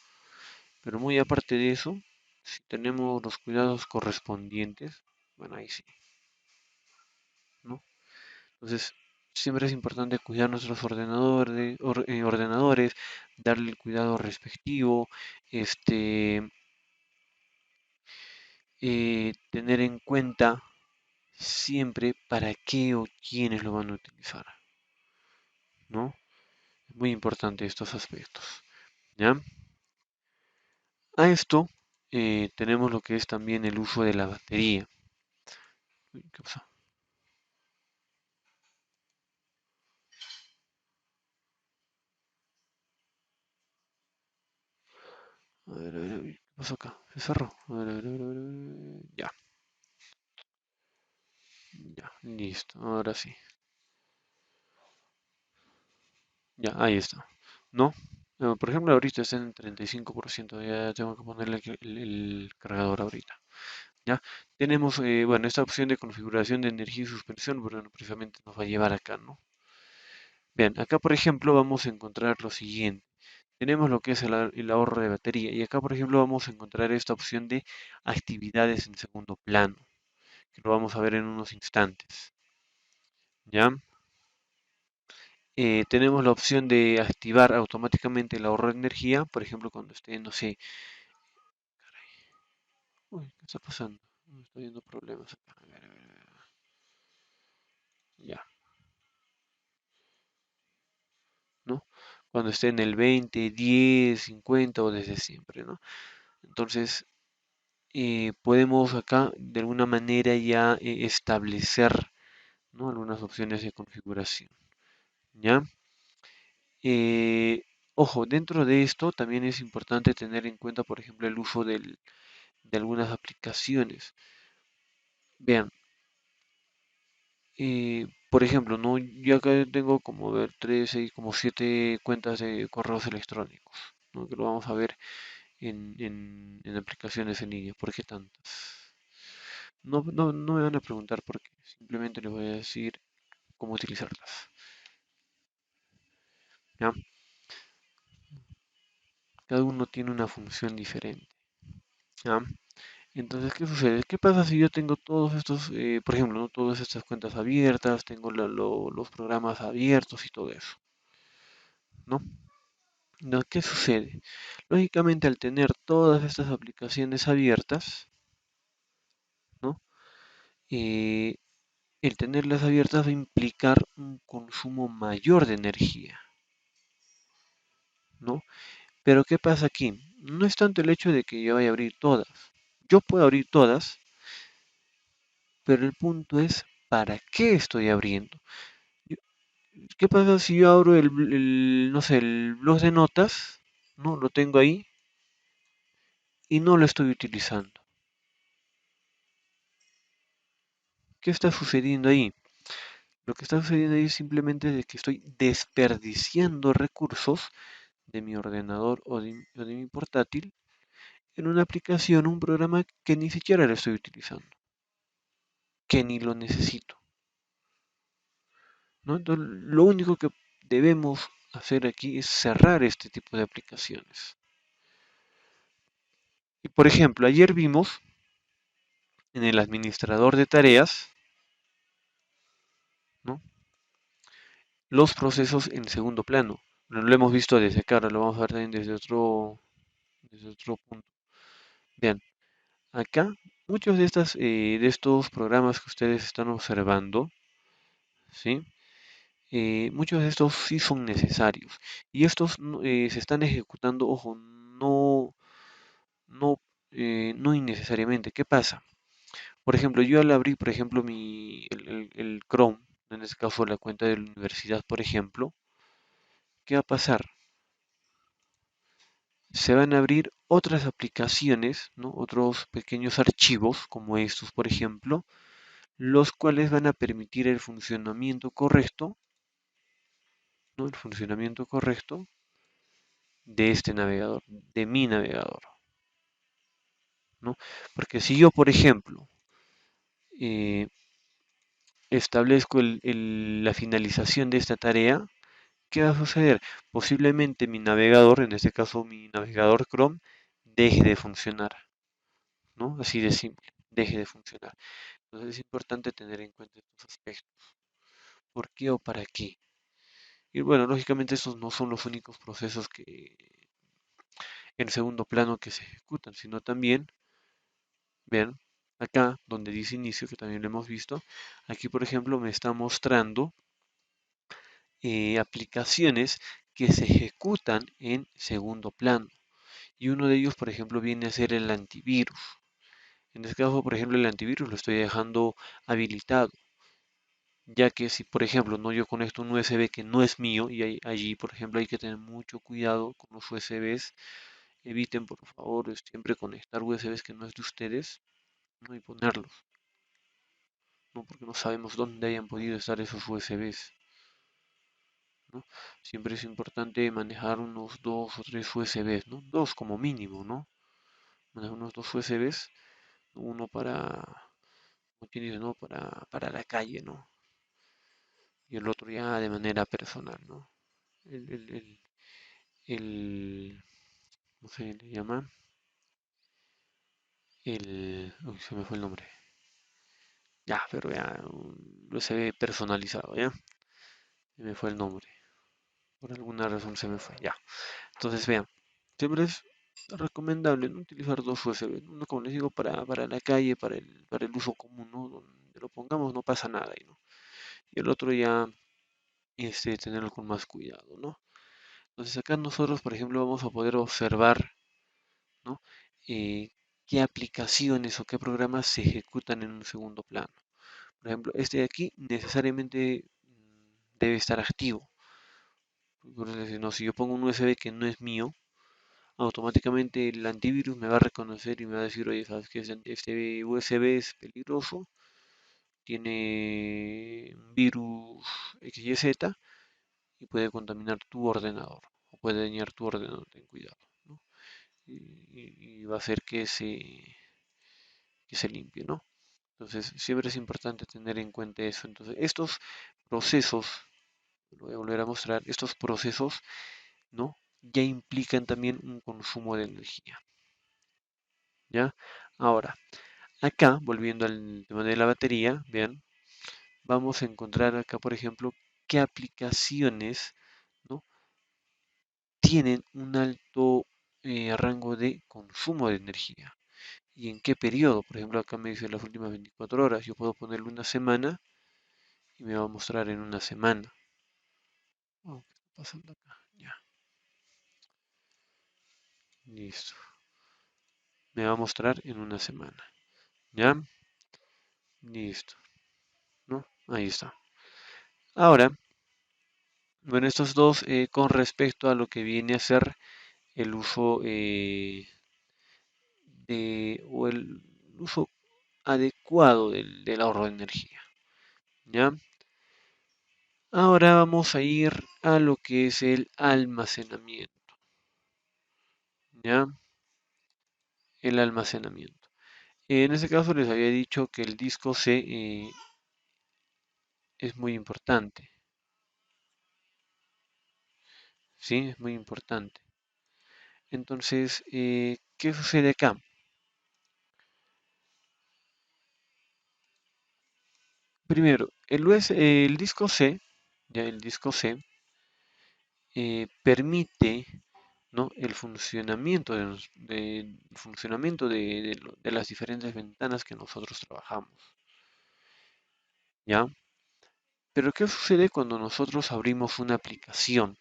Pero muy aparte de eso, si tenemos los cuidados correspondientes, bueno, ahí sí, ¿no? Entonces, siempre es importante cuidar nuestros ordenadores, darle el cuidado respectivo, este, tener en cuenta siempre para qué o quiénes lo van a utilizar, ¿no? Es muy importante estos aspectos, ¿ya? A esto tenemos lo que es también el uso de la batería. Uy, ¿qué pasó? A ver, uy, ¿qué pasó acá? Se cerró. Ya, ya, listo. Ahora sí. Ya, ahí está. ¿No? Por ejemplo, ahorita está en 35%. Ya tengo que ponerle el cargador ahorita. ¿Ya? Tenemos, bueno, esta opción de configuración de energía y suspensión, bueno, precisamente nos va a llevar acá, ¿no? Bien, acá por ejemplo vamos a encontrar lo siguiente. Tenemos lo que es el ahorro de batería y acá por ejemplo vamos a encontrar esta opción de actividades en segundo plano, que lo vamos a ver en unos instantes. ¿Ya? Tenemos la opción de activar automáticamente el ahorro de energía, por ejemplo cuando esté, no sé, uy, ¿qué está pasando? Estoy viendo problemas acá. A ver. Ya, ¿no? Cuando esté en el 20, 10, 50 o desde siempre, ¿no? Entonces, podemos acá de alguna manera ya establecer, ¿no? Algunas opciones de configuración, ¿ya? Eh, Ojo, dentro de esto también es importante tener en cuenta, por ejemplo, el uso de algunas aplicaciones. Vean, por ejemplo, ¿no? Yo acá tengo como ver 13 y como 7 cuentas de correos electrónicos, ¿no? Que lo vamos a ver en aplicaciones en línea. ¿Por qué tantas? No me van a preguntar por qué, simplemente les voy a decir cómo utilizarlas. ¿Ya? Cada uno tiene una función diferente. ¿Ya? Entonces, ¿qué sucede? ¿Qué pasa si yo tengo todos estos, por ejemplo, ¿no? Todas estas cuentas abiertas, tengo los programas abiertos y todo eso, ¿no? No, ¿qué sucede? Lógicamente, al tener todas estas aplicaciones abiertas, ¿no? Eh, el tenerlas abiertas va a implicar un consumo mayor de energía, ¿no? Pero ¿qué pasa aquí? No es tanto el hecho de que yo vaya a abrir todas. Yo puedo abrir todas, pero el punto es ¿para qué estoy abriendo? Yo- ¿Qué pasa si yo abro no sé, el blog de notas, no lo tengo ahí y no lo estoy utilizando? ¿Qué está sucediendo ahí? Lo que está sucediendo ahí es simplemente de que estoy desperdiciando recursos de mi ordenador o de mi portátil en una aplicación, un programa que ni siquiera lo estoy utilizando, que ni lo necesito, ¿no? Entonces, lo único que debemos hacer aquí es cerrar este tipo de aplicaciones. Y por ejemplo, ayer vimos en el administrador de tareas, ¿no? Los procesos en segundo plano. No lo hemos visto desde acá, ahora lo vamos a ver también desde otro punto. Vean, acá muchos de estos programas que ustedes están observando, ¿sí? Muchos de estos sí son necesarios y estos se están ejecutando, ojo, no, no innecesariamente. ¿Qué pasa? Por ejemplo, yo al abrir, por ejemplo, el Chrome, en este caso la cuenta de la universidad, por ejemplo, ¿qué va a pasar? se van a abrir otras aplicaciones, ¿no? Otros pequeños archivos como estos, por ejemplo, los cuales van a permitir el funcionamiento correcto, ¿no? El funcionamiento correcto de este navegador, de mi navegador, ¿no? Porque si yo, por ejemplo, eh, establezco la finalización de esta tarea, ¿qué va a suceder? Posiblemente mi navegador, en este caso mi navegador Chrome, deje de funcionar, ¿no? Así de simple, deje de funcionar. Entonces es importante tener en cuenta estos aspectos. ¿Por qué o para qué? Y bueno, lógicamente estos no son los únicos procesos que en segundo plano que se ejecutan, sino también, vean, acá donde dice inicio, que también lo hemos visto, aquí por ejemplo me está mostrando aplicaciones que se ejecutan en segundo plano. Y uno de ellos, por ejemplo, viene a ser el antivirus. En este caso, por ejemplo, el antivirus lo estoy dejando habilitado, ya que si, por ejemplo, no yo conecto un USB que no es mío, y allí, por ejemplo, hay que tener mucho cuidado con los USBs. Eviten, por favor, siempre conectar USBs que no es de ustedes, ¿no? Y ponerlos, ¿no? Porque no sabemos dónde hayan podido estar esos USBs, ¿no? Siempre es importante manejar unos dos o tres USBs, ¿no? Dos como mínimo, ¿no? Manejar unos dos USBs, uno para, como quien dice, ¿no? Para la calle, ¿no? Y el otro ya de manera personal, ¿no? El, el, el, ¿cómo se le llama? Uy, se me fue el nombre. Ya, pero ya, un USB personalizado, ¿ya? Se me fue el nombre. Por alguna razón se me fue, ya. Entonces, vean, siempre es recomendable no utilizar dos USB. Uno, como les digo, para la calle, para el uso común, ¿no? Donde lo pongamos no pasa nada, ¿no? Y el otro ya, tenerlo con más cuidado, ¿no? Entonces acá nosotros, por ejemplo, vamos a poder observar, ¿no? Eh, qué aplicaciones o qué programas se ejecutan en un segundo plano. Por ejemplo, este de aquí necesariamente debe estar activo. Entonces, no, si yo pongo un USB que no es mío, automáticamente el antivirus me va a reconocer y me va a decir, oye, ¿sabes qué? Este USB es peligroso, tiene un virus XYZ y puede contaminar tu ordenador o puede dañar tu ordenador, ten cuidado, ¿no? Y va a hacer que se limpie, ¿no? Entonces, siempre es importante tener en cuenta eso. Entonces, estos procesos, lo voy a volver a mostrar, estos procesos, ¿no? Ya implican también un consumo de energía, ¿ya? Ahora, acá, volviendo al tema de la batería, vean, vamos a encontrar acá, por ejemplo, qué aplicaciones, ¿no? Tienen un alto rango de consumo de energía. ¿Y en qué periodo? Por ejemplo, acá me dice las últimas 24 horas. Yo puedo ponerle una semana y me va a mostrar en una semana. Oh, ¿qué está pasando acá? Ya, listo. Me va a mostrar en una semana. ¿Ya? Listo. ¿No? Ahí está. Ahora, bueno, estos dos con respecto a lo que viene a ser el uso o el uso adecuado del ahorro de energía. ¿Ya? Ahora vamos a ir a lo que es el almacenamiento. ¿Ya? El almacenamiento. En este caso les había dicho que el disco C es muy importante. ¿Sí? Es muy importante. Entonces, ¿qué sucede acá? Primero, el disco C, ya el disco C, permite, ¿no? El funcionamiento de las diferentes ventanas que nosotros trabajamos, ¿ya? Pero ¿qué sucede cuando nosotros abrimos una aplicación?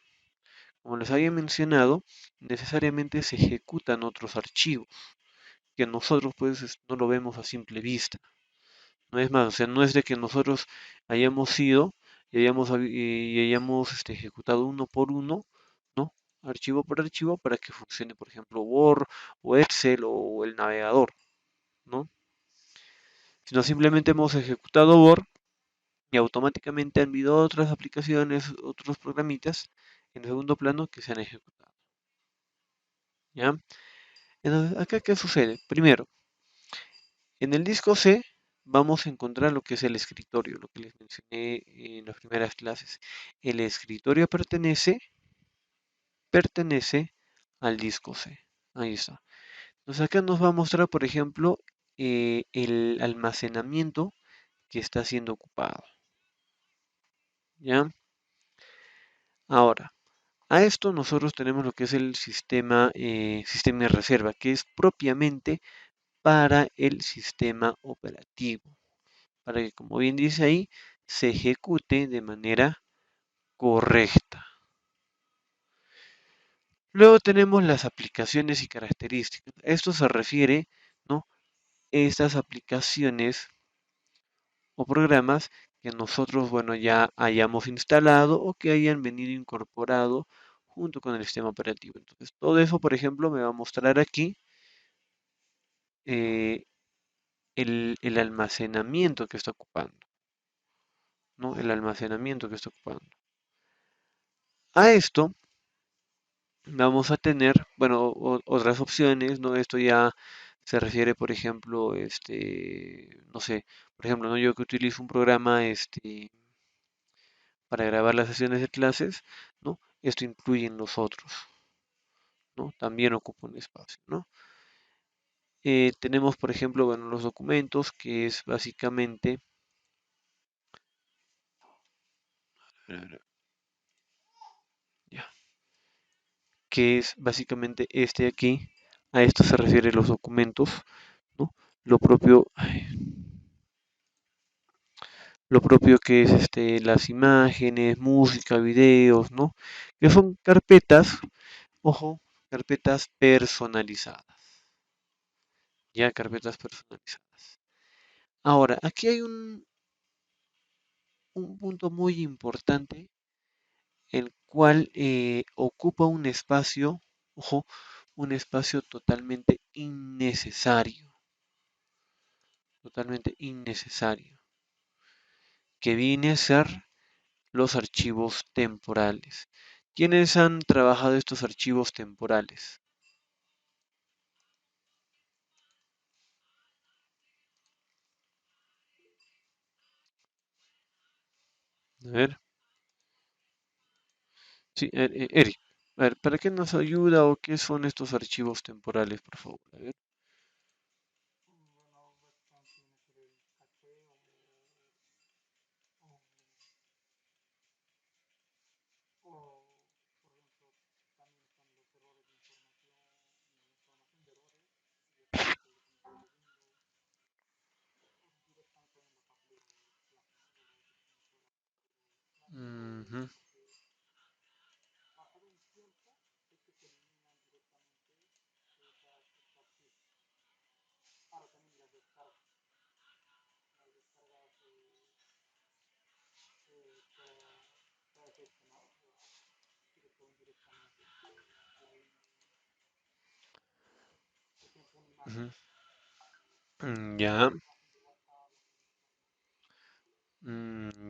Como les había mencionado, necesariamente se ejecutan otros archivos que nosotros pues no lo vemos a simple vista. No es más, o sea, no es de que nosotros hayamos ido y hayamos ejecutado uno por uno, ¿no? archivo por archivo para que funcione, por ejemplo, Word o Excel o el navegador, ¿no? Sino simplemente hemos ejecutado Word y automáticamente han habido otras aplicaciones, otros programitas en segundo plano que se han ejecutado, ¿ya? Entonces, acá, ¿qué sucede? Primero, en el disco C vamos a encontrar lo que es el escritorio, lo que les mencioné en las primeras clases. El escritorio pertenece al disco C. Ahí está. Entonces acá nos va a mostrar, por ejemplo, el almacenamiento que está siendo ocupado. ¿Ya? Ahora, a esto nosotros tenemos lo que es el sistema de reserva, que es propiamente para el sistema operativo, para que, como bien dice ahí, se ejecute de manera correcta. Luego tenemos las aplicaciones y características. Esto se refiere, ¿no? Estas aplicaciones o programas que nosotros, bueno, ya hayamos instalado o que hayan venido incorporado junto con el sistema operativo. Entonces, todo eso, por ejemplo, me va a mostrar aquí eh, el almacenamiento que está ocupando, ¿no? El almacenamiento que está ocupando. A esto vamos a tener, bueno, otras opciones, ¿no? Esto ya se refiere, por ejemplo, no sé, por ejemplo, ¿no? Yo que utilizo un programa, para grabar las sesiones de clases, ¿no? Esto incluye en los otros, ¿no? También ocupa un espacio, ¿no? Tenemos, por ejemplo, bueno, los documentos, que es básicamente, ya, que es básicamente este aquí. A esto se refiere los documentos, ¿no? Lo propio, ay, lo propio que es las imágenes, música, videos, ¿no? Que son carpetas, ojo, carpetas personalizadas, ya carpetas personalizadas. Ahora, aquí hay un punto muy importante, el cual ocupa un espacio, ojo, un espacio totalmente innecesario, que viene a ser los archivos temporales. ¿Quiénes han trabajado estos archivos temporales? A ver, sí, Eric, a ver, ¿para qué nos ayuda o qué son estos archivos temporales, por favor? A ver. Ujú, ujú. Ya,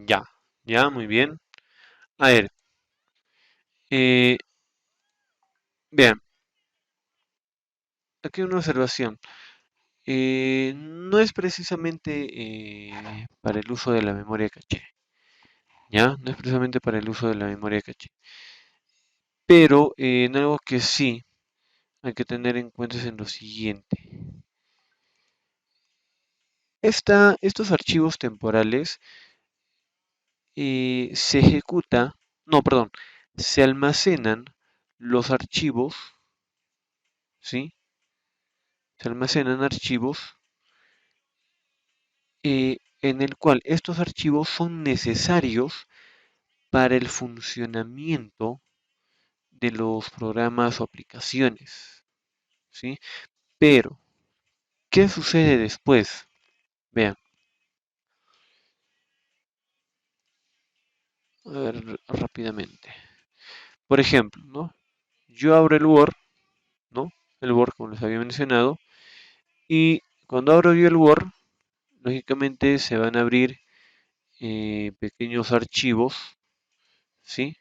ya, ya, muy bien. A ver, eh, vean, aquí una observación. No es precisamente para el uso de la memoria caché, ¿ya? No es precisamente para el uso de la memoria caché. Pero en algo que sí hay que tener en cuenta es en lo siguiente. Estos archivos temporales se ejecuta, no, perdón, se almacenan los archivos, ¿sí? Se almacenan archivos en el cual estos archivos son necesarios para el funcionamiento de los programas o aplicaciones, ¿sí? Pero, ¿qué sucede después? Vean, a ver rápidamente. Por ejemplo, ¿no? yo abro el Word, ¿no? El Word, como les había mencionado, y cuando abro yo el Word, lógicamente se van a abrir pequeños archivos, ¿sí?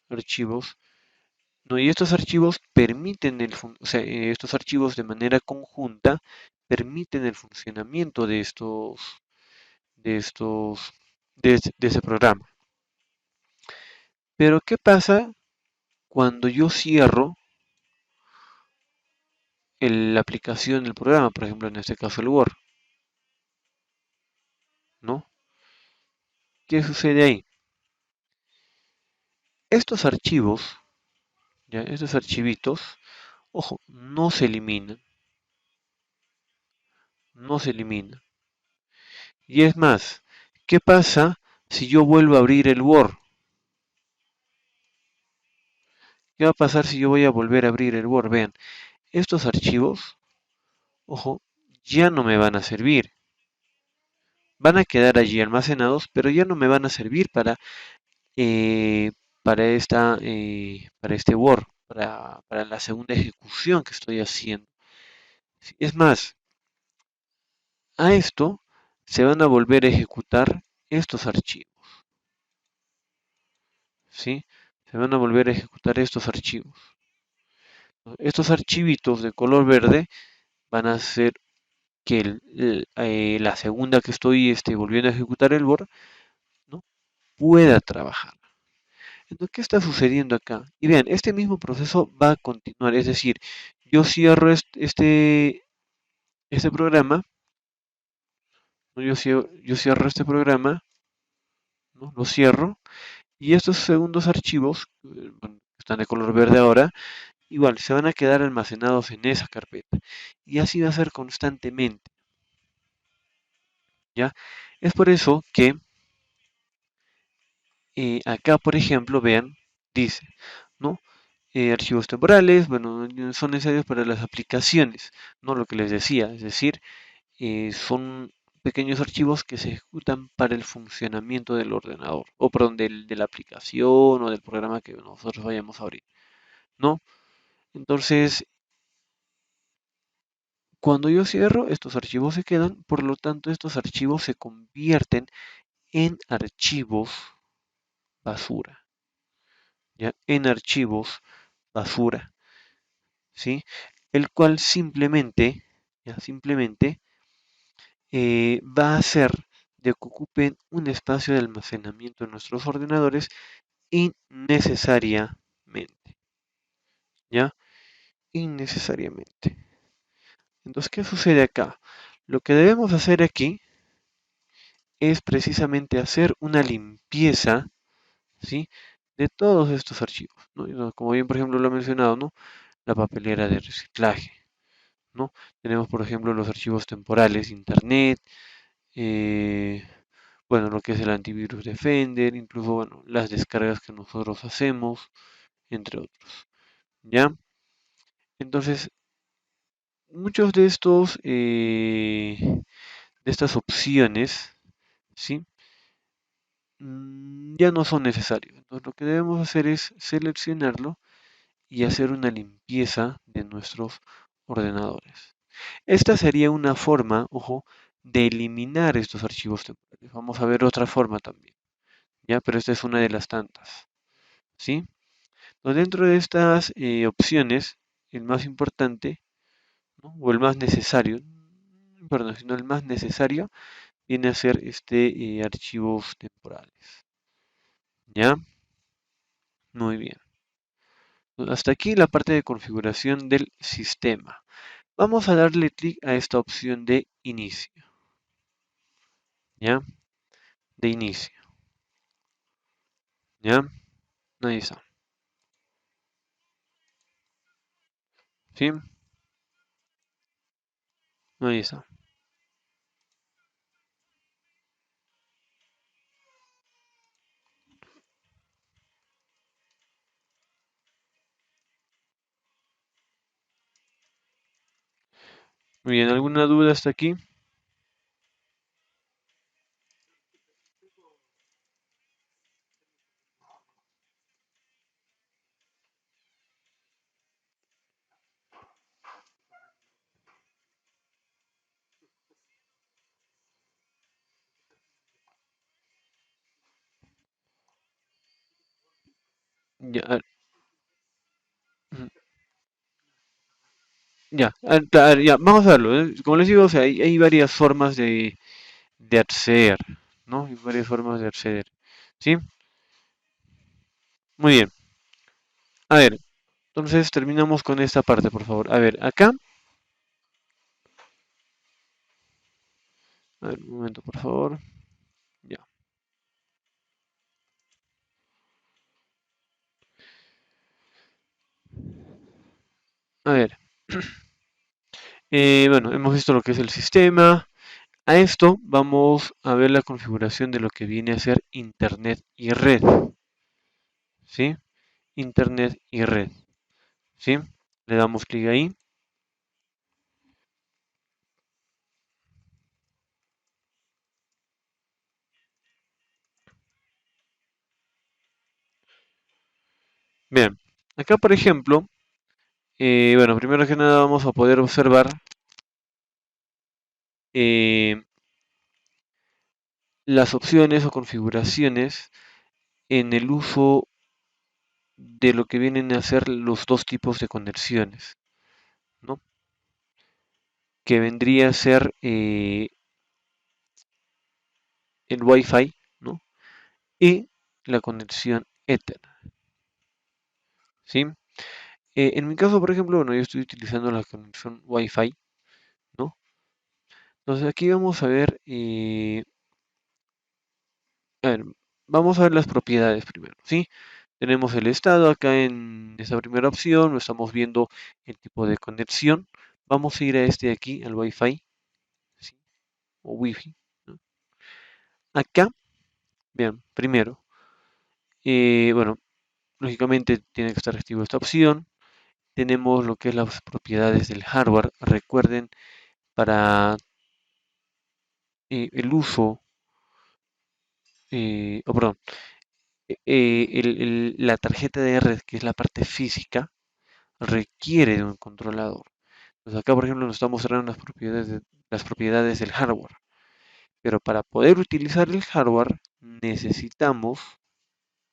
Archivos, ¿no? Y estos archivos permiten o sea, estos archivos de manera conjunta permiten el funcionamiento de estos, de ese programa. Pero ¿qué pasa cuando yo cierro la aplicación del programa? Por ejemplo, en este caso el Word, ¿no? ¿Qué sucede ahí? Estos archivos, ya, estos archivitos, ojo, no se eliminan, no se eliminan. Y es más, ¿qué pasa si yo vuelvo a abrir el Word? ¿Qué va a pasar si yo voy a volver a abrir el Word? Vean, estos archivos, ojo, ya no me van a servir. Van a quedar allí almacenados, pero ya no me van a servir eh, para este Word, para la segunda ejecución que estoy haciendo. Es más, a esto se van a volver a ejecutar estos archivos, ¿sí? Se van a volver a ejecutar estos archivos. Estos archivitos de color verde van a hacer que la segunda que estoy volviendo a ejecutar el Word, ¿no? Pueda trabajar. Entonces, ¿qué está sucediendo acá? Y vean, este mismo proceso va a continuar, es decir, yo cierro este programa, ¿no? Yo cierro este programa, ¿no? Lo cierro, y estos segundos archivos, bueno, que están de color verde ahora, igual se van a quedar almacenados en esa carpeta. Y así va a ser constantemente, ¿ya? Es por eso que acá, por ejemplo, vean, dice, ¿no? Archivos temporales, bueno, son necesarios para las aplicaciones, no lo que les decía, es decir, son pequeños archivos que se ejecutan para el funcionamiento del ordenador, o perdón, de la aplicación o del programa que nosotros vayamos a abrir, ¿no? Entonces, cuando yo cierro, estos archivos se quedan, por lo tanto, estos archivos se convierten en archivos basura, ¿ya? En archivos basura, ¿sí? El cual simplemente, ya, simplemente va a hacer de que ocupen un espacio de almacenamiento en nuestros ordenadores innecesariamente, ¿ya? Innecesariamente. Entonces, ¿qué sucede acá? Lo que debemos hacer aquí es precisamente hacer una limpieza, ¿sí? De todos estos archivos, ¿no? Como bien, por ejemplo, lo he mencionado, ¿no? La papelera de reciclaje, ¿no? Tenemos, por ejemplo, los archivos temporales, Internet, eh, bueno, lo que es el antivirus Defender, incluso, bueno, las descargas que nosotros hacemos, entre otros, ¿ya? Entonces, muchos de estas opciones, ¿sí? Ya no son necesarios. Entonces, lo que debemos hacer es seleccionarlo y hacer una limpieza de nuestros ordenadores. Esta sería una forma, ojo, de eliminar estos archivos temporales. Vamos a ver otra forma también, ¿ya? Pero esta es una de las tantas, ¿sí? Entonces, dentro de estas opciones, el más importante, ¿no? O el más necesario, perdón, sino el más necesario, viene a ser archivos temporales, ¿ya? Muy bien. Hasta aquí la parte de configuración del sistema. Vamos a darle clic a esta opción de inicio, ¿ya? De inicio, ¿ya? Ahí está, ¿sí? Ahí está. Muy bien, ¿alguna duda hasta aquí? Ya, ujú, ya, ya, vamos a verlo. Como les digo, o sea, hay varias formas de acceder, ¿no? Hay varias formas de acceder. ¿Sí? Muy bien. A ver, entonces terminamos con esta parte, por favor. A ver, acá. A ver, un momento, por favor. Ya. A ver. Bueno, hemos visto lo que es el sistema. A esto vamos a ver la configuración de lo que viene a ser Internet y red. ¿Sí? Internet y red. ¿Sí? Le damos clic ahí. Bien. Acá, por ejemplo, bueno, primero que nada vamos a poder observar eh, las opciones o configuraciones en el uso de lo que vienen a ser los dos tipos de conexiones, ¿no? Que vendría a ser el Wi-Fi, ¿no? Y la conexión Ethernet, ¿sí? En mi caso, por ejemplo, bueno, yo estoy utilizando la conexión Wi-Fi, ¿no? Entonces aquí vamos a ver, vamos a ver las propiedades primero, ¿sí? Tenemos el estado acá en esta primera opción, lo estamos viendo el tipo de conexión. Vamos a ir a este de aquí, al Wi-Fi, ¿sí? O Wi-Fi, ¿no? Acá, bien, primero, bueno, lógicamente tiene que estar activo esta opción. Tenemos lo que es las propiedades del hardware. Recuerden, para el uso, o perdón, la tarjeta de red, que es la parte física, requiere de un controlador. Entonces acá, por ejemplo, nos está mostrando las propiedades del hardware. Pero para poder utilizar el hardware necesitamos,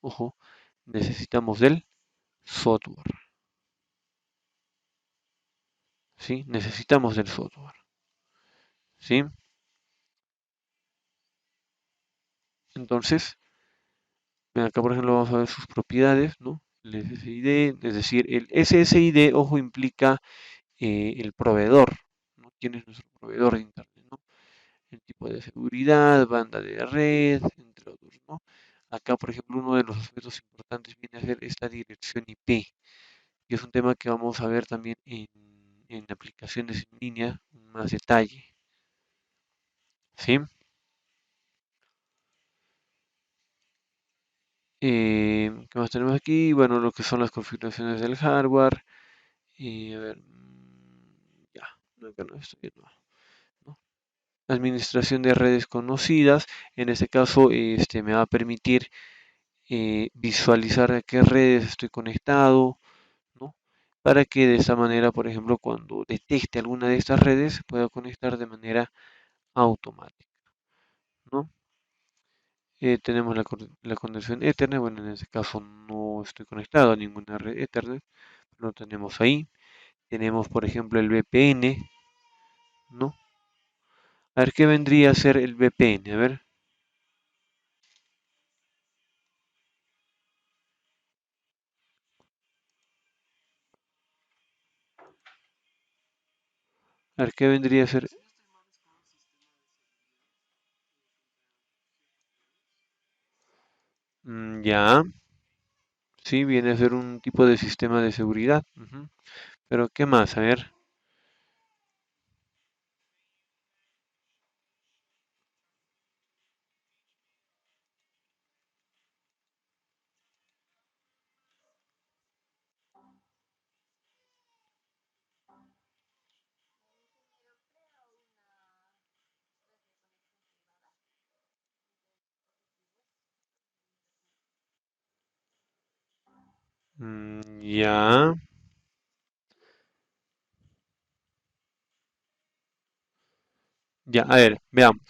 ojo, necesitamos del software. ¿Sí? Necesitamos del software. ¿Sí? Entonces, acá, por ejemplo, vamos a ver sus propiedades, ¿no? El SSID, es decir, el SSID, ojo, implica el proveedor, ¿no? ¿Quién es nuestro proveedor de Internet, ¿no? El tipo de seguridad, banda de red, entre otros, ¿no? Acá, por ejemplo, uno de los aspectos importantes viene a ser esta dirección IP, y es un tema que vamos a ver también en aplicaciones en línea, en más detalle, ¿sí? ¿Qué más tenemos aquí? Bueno, lo que son las configuraciones del hardware, y a ver, ya, no, acá no, esto ya no. Administración de redes conocidas, en este caso, me va a permitir visualizar a qué redes estoy conectado, ¿no? Para que de esa manera, por ejemplo, cuando detecte alguna de estas redes, se pueda conectar de manera automática, ¿no? Tenemos la conexión Ethernet, bueno, en este caso no estoy conectado a ninguna red Ethernet, lo tenemos ahí. Tenemos, por ejemplo, el VPN, ¿no? A ver, ¿qué vendría a ser el VPN? A ver, ¿qué vendría a ser? Ya, sí, viene a ser un tipo de sistema de seguridad. Ujú. Pero, ¿qué más? A ver. Ya, ya, a ver, veamos.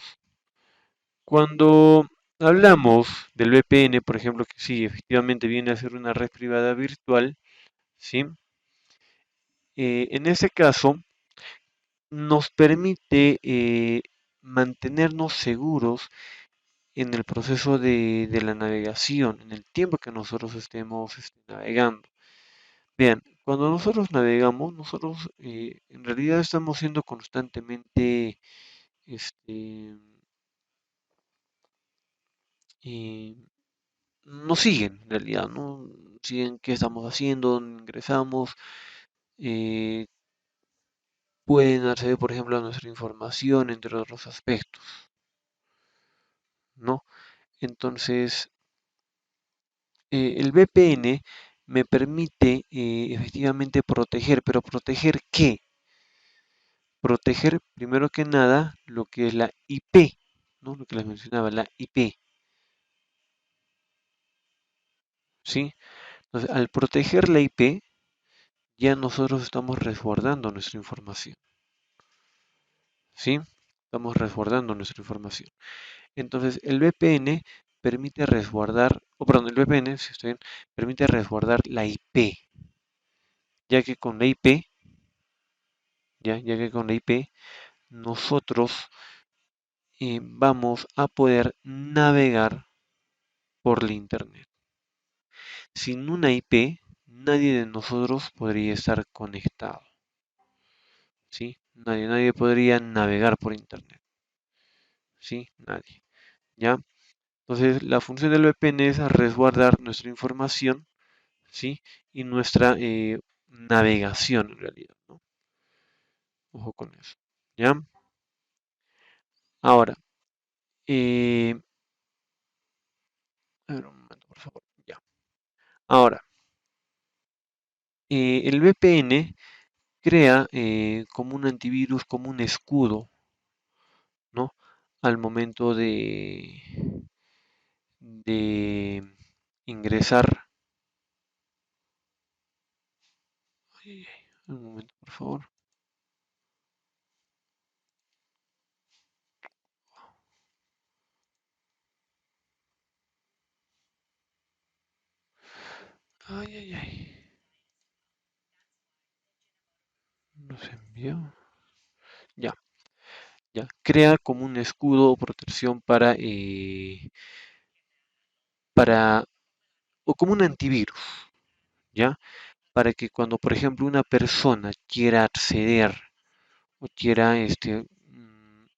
hablamos del VPN, por ejemplo, que sí, efectivamente viene a ser una red privada virtual, ¿sí? En ese caso, nos permite mantenernos seguros en el proceso de la navegación, en el tiempo que nosotros estemos navegando. Vean, cuando nosotros navegamos, nosotros en realidad estamos siendo constantemente, este, eh, nos siguen en realidad, ¿no? Siguen qué estamos haciendo, dónde ingresamos, eh, pueden acceder, por ejemplo, a nuestra información, entre otros aspectos, ¿no? Entonces, el VPN me permite efectivamente proteger, pero ¿proteger qué? Proteger primero que nada lo que es la IP, ¿no? Lo que les mencionaba, la IP, ¿sí? Entonces, al proteger la IP, ya nosotros estamos resguardando nuestra información, ¿sí? Estamos resguardando nuestra información. Entonces, el VPN permite resguardar, o perdón, el VPN, si estoy bien, permite resguardar la IP, ya que con la IP, ya que con la IP, nosotros vamos a poder navegar por la Internet. Sin una IP, nadie de nosotros podría estar conectado, ¿sí? Nadie podría navegar por Internet, ¿sí? Nadie, ¿ya? Entonces, la función del VPN es resguardar nuestra información, ¿sí? Y nuestra navegación en realidad, ¿no? Ojo con eso, ¿ya? Ahora, eh, a ver, un momento, por favor, ya. Ahora, el VPN crea como un antivirus, como un escudo, ¿no? Al momento de ingresar. Ay, un momento, por favor. Ay, ay, ay. No se envió. Ya, ya. Crea como un escudo o protección para, o como un antivirus, ¿ya? Para que cuando, por ejemplo, una persona quiera acceder o quiera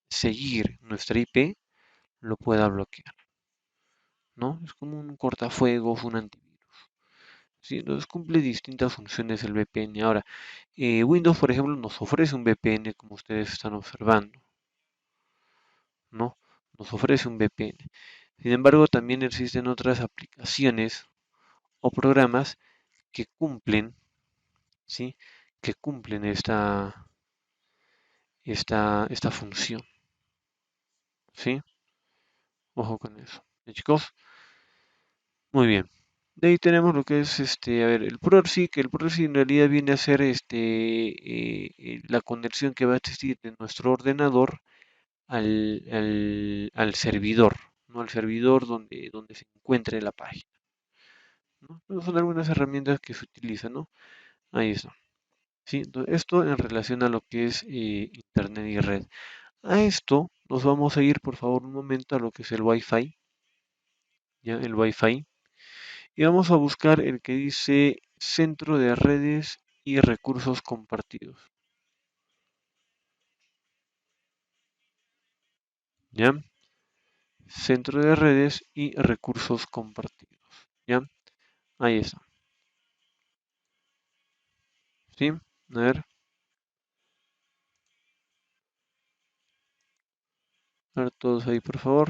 seguir nuestra IP, lo pueda bloquear, ¿no? Es como un cortafuegos, un antivirus. Sí, entonces cumple distintas funciones el VPN. Ahora, Windows, por ejemplo, nos ofrece un VPN, como ustedes están observando, ¿no? Nos ofrece un VPN. Sin embargo, también existen otras aplicaciones o programas que cumplen, ¿sí? Que cumplen esta función, ¿sí? Ojo con eso. ¿Ya, chicos? Muy bien. De ahí tenemos lo que es a ver, el proxy, que el proxy en realidad viene a ser la conexión que va a existir de nuestro ordenador al servidor, ¿no? Al servidor donde se encuentre la página, ¿no? Esas son algunas herramientas que se utilizan, ¿no? Ahí está. Sí, entonces, esto en relación a lo que es Internet y red. A esto nos vamos a ir, por favor, un momento a lo que es el Wi-Fi, ¿ya? El Wi-Fi. Y vamos a buscar el que dice Centro de Redes y Recursos Compartidos, ¿ya? Centro de Redes y Recursos Compartidos, ¿ya? Ahí está, ¿sí? A ver todos ahí, por favor.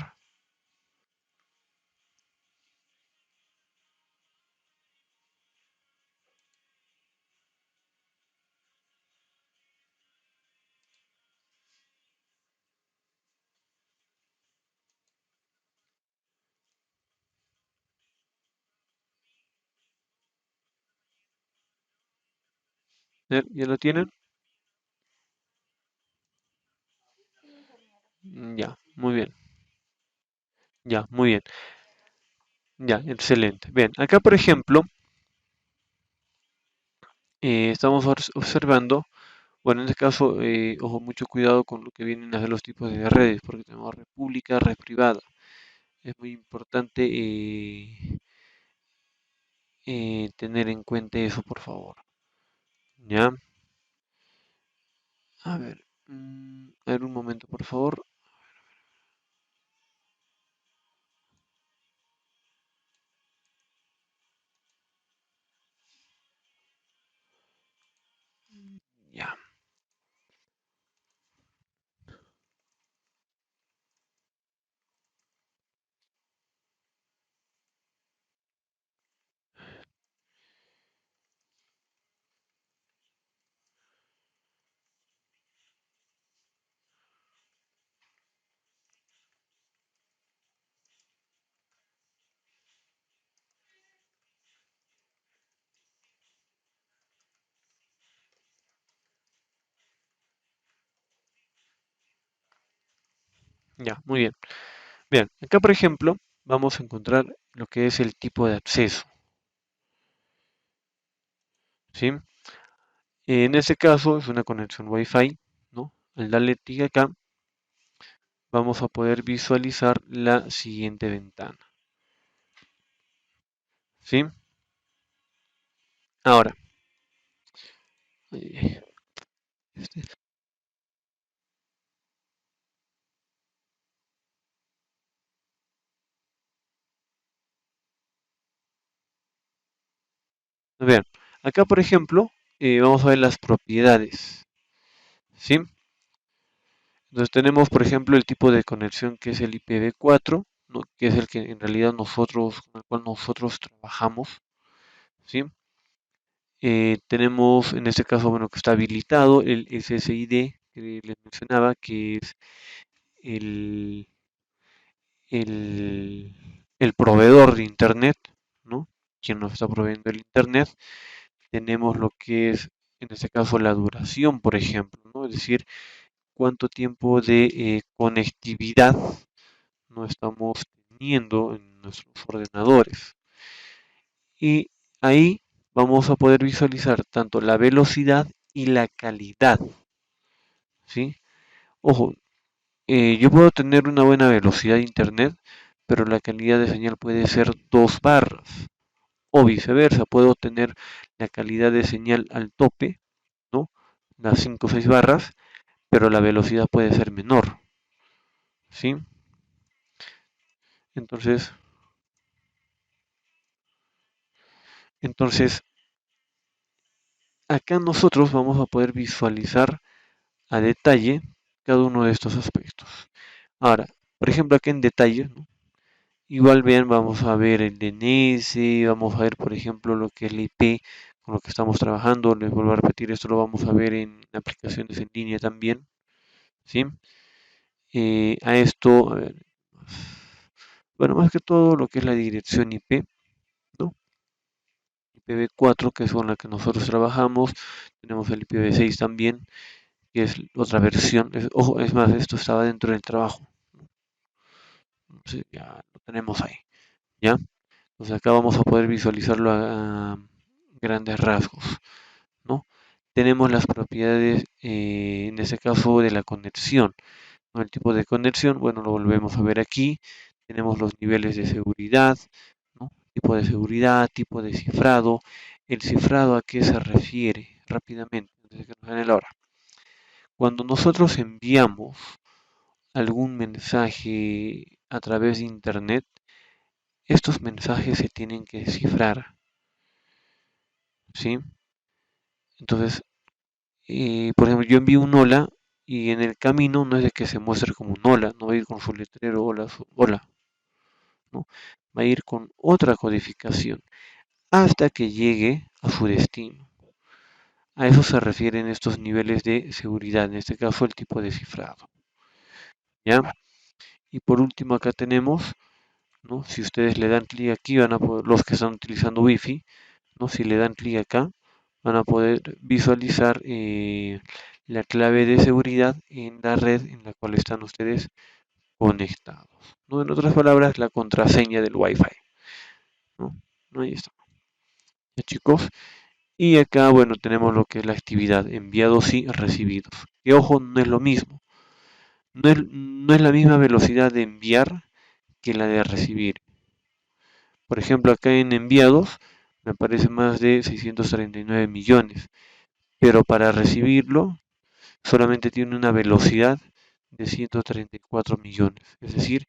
¿Ya lo tienen? Ya, muy bien. Ya, muy bien. Ya, excelente. Bien, acá por ejemplo, estamos observando, bueno, en este caso, ojo, mucho cuidado con lo que vienen a ser los tipos de redes, porque tenemos red pública, red privada. Es muy importante tener en cuenta eso, por favor. Ya, a ver un momento, por favor. Ya, ya, muy bien. Bien, acá por ejemplo, vamos a encontrar lo que es el tipo de acceso, ¿sí? En este caso es una conexión Wi-Fi, ¿no? Al darle clic acá, vamos a poder visualizar la siguiente ventana, ¿sí? Ahora, eh, vean, acá por ejemplo, vamos a ver las propiedades, ¿sí? Entonces tenemos, por ejemplo, el tipo de conexión que es el IPv4, ¿no? Que es el que en realidad nosotros, con el cual nosotros trabajamos, ¿sí? Tenemos en este caso, bueno, que está habilitado el SSID que les mencionaba, que es el, el, el proveedor de Internet, ¿no? Quien nos está proveyendo el Internet. Tenemos lo que es, en este caso, la duración, por ejemplo, ¿no? Es decir, cuánto tiempo de conectividad no estamos teniendo en nuestros ordenadores. Y ahí vamos a poder visualizar tanto la velocidad y la calidad, ¿sí? Ojo, yo puedo tener una buena velocidad de internet, pero la calidad de señal puede ser 2 barras. O viceversa, puedo tener la calidad de señal al tope, ¿no? Las 5 o 6 barras, pero la velocidad puede ser menor, ¿sí? Entonces, entonces, acá nosotros vamos a poder visualizar a detalle cada uno de estos aspectos. Ahora, por ejemplo, aquí en detalle, ¿no? Igual bien, vamos a ver el DNS, vamos a ver, por ejemplo, lo que es la IP con lo que estamos trabajando. Les vuelvo a repetir, esto lo vamos a ver en aplicaciones en línea también, ¿sí? A esto, a ver, bueno, más que todo lo que es la dirección IP, ¿no? IPv4, que es con la que nosotros trabajamos. Tenemos el IPv6 también, que es otra versión. Ojo, es más, esto estaba dentro del trabajo. Entonces ya lo tenemos ahí, ¿ya? Entonces acá vamos a poder visualizarlo a grandes rasgos, ¿no? Tenemos las propiedades, en este caso, de la conexión, ¿no? El tipo de conexión, bueno, lo volvemos a ver aquí. Tenemos los niveles de seguridad, ¿no? Tipo de seguridad, tipo de cifrado. ¿El cifrado a qué se refiere? Rápidamente, antes de que nos gane la hora. Cuando nosotros enviamos algún mensaje a través de Internet, estos mensajes se tienen que descifrar, ¿sí? Entonces, por ejemplo, yo envío un hola y en el camino no es de que se muestre como un hola, no va a ir con su letrero hola, hola, ¿no? Va a ir con otra codificación hasta que llegue a su destino. A eso se refieren estos niveles de seguridad, en este caso el tipo de cifrado, ¿ya? Y por último acá tenemos, ¿no? Si ustedes le dan clic aquí, van a poder, los que están utilizando Wi-Fi, ¿no? Si le dan clic acá, van a poder visualizar la clave de seguridad en la red en la cual están ustedes conectados, ¿no? En otras palabras, la contraseña del Wi-Fi, ¿no? ¿No? Ahí está. Ya, chicos. Y acá, bueno, tenemos lo que es la actividad, enviados y recibidos. Y ojo, no es lo mismo. No es la misma velocidad de enviar que la de recibir. Por ejemplo, acá en enviados me aparece más de 639 millones, pero para recibirlo solamente tiene una velocidad de 134 millones. Es decir,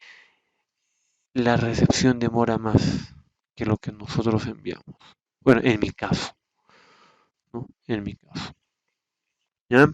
la recepción demora más que lo que nosotros enviamos. Bueno, en mi caso, ¿no? En mi caso. ¿Ya?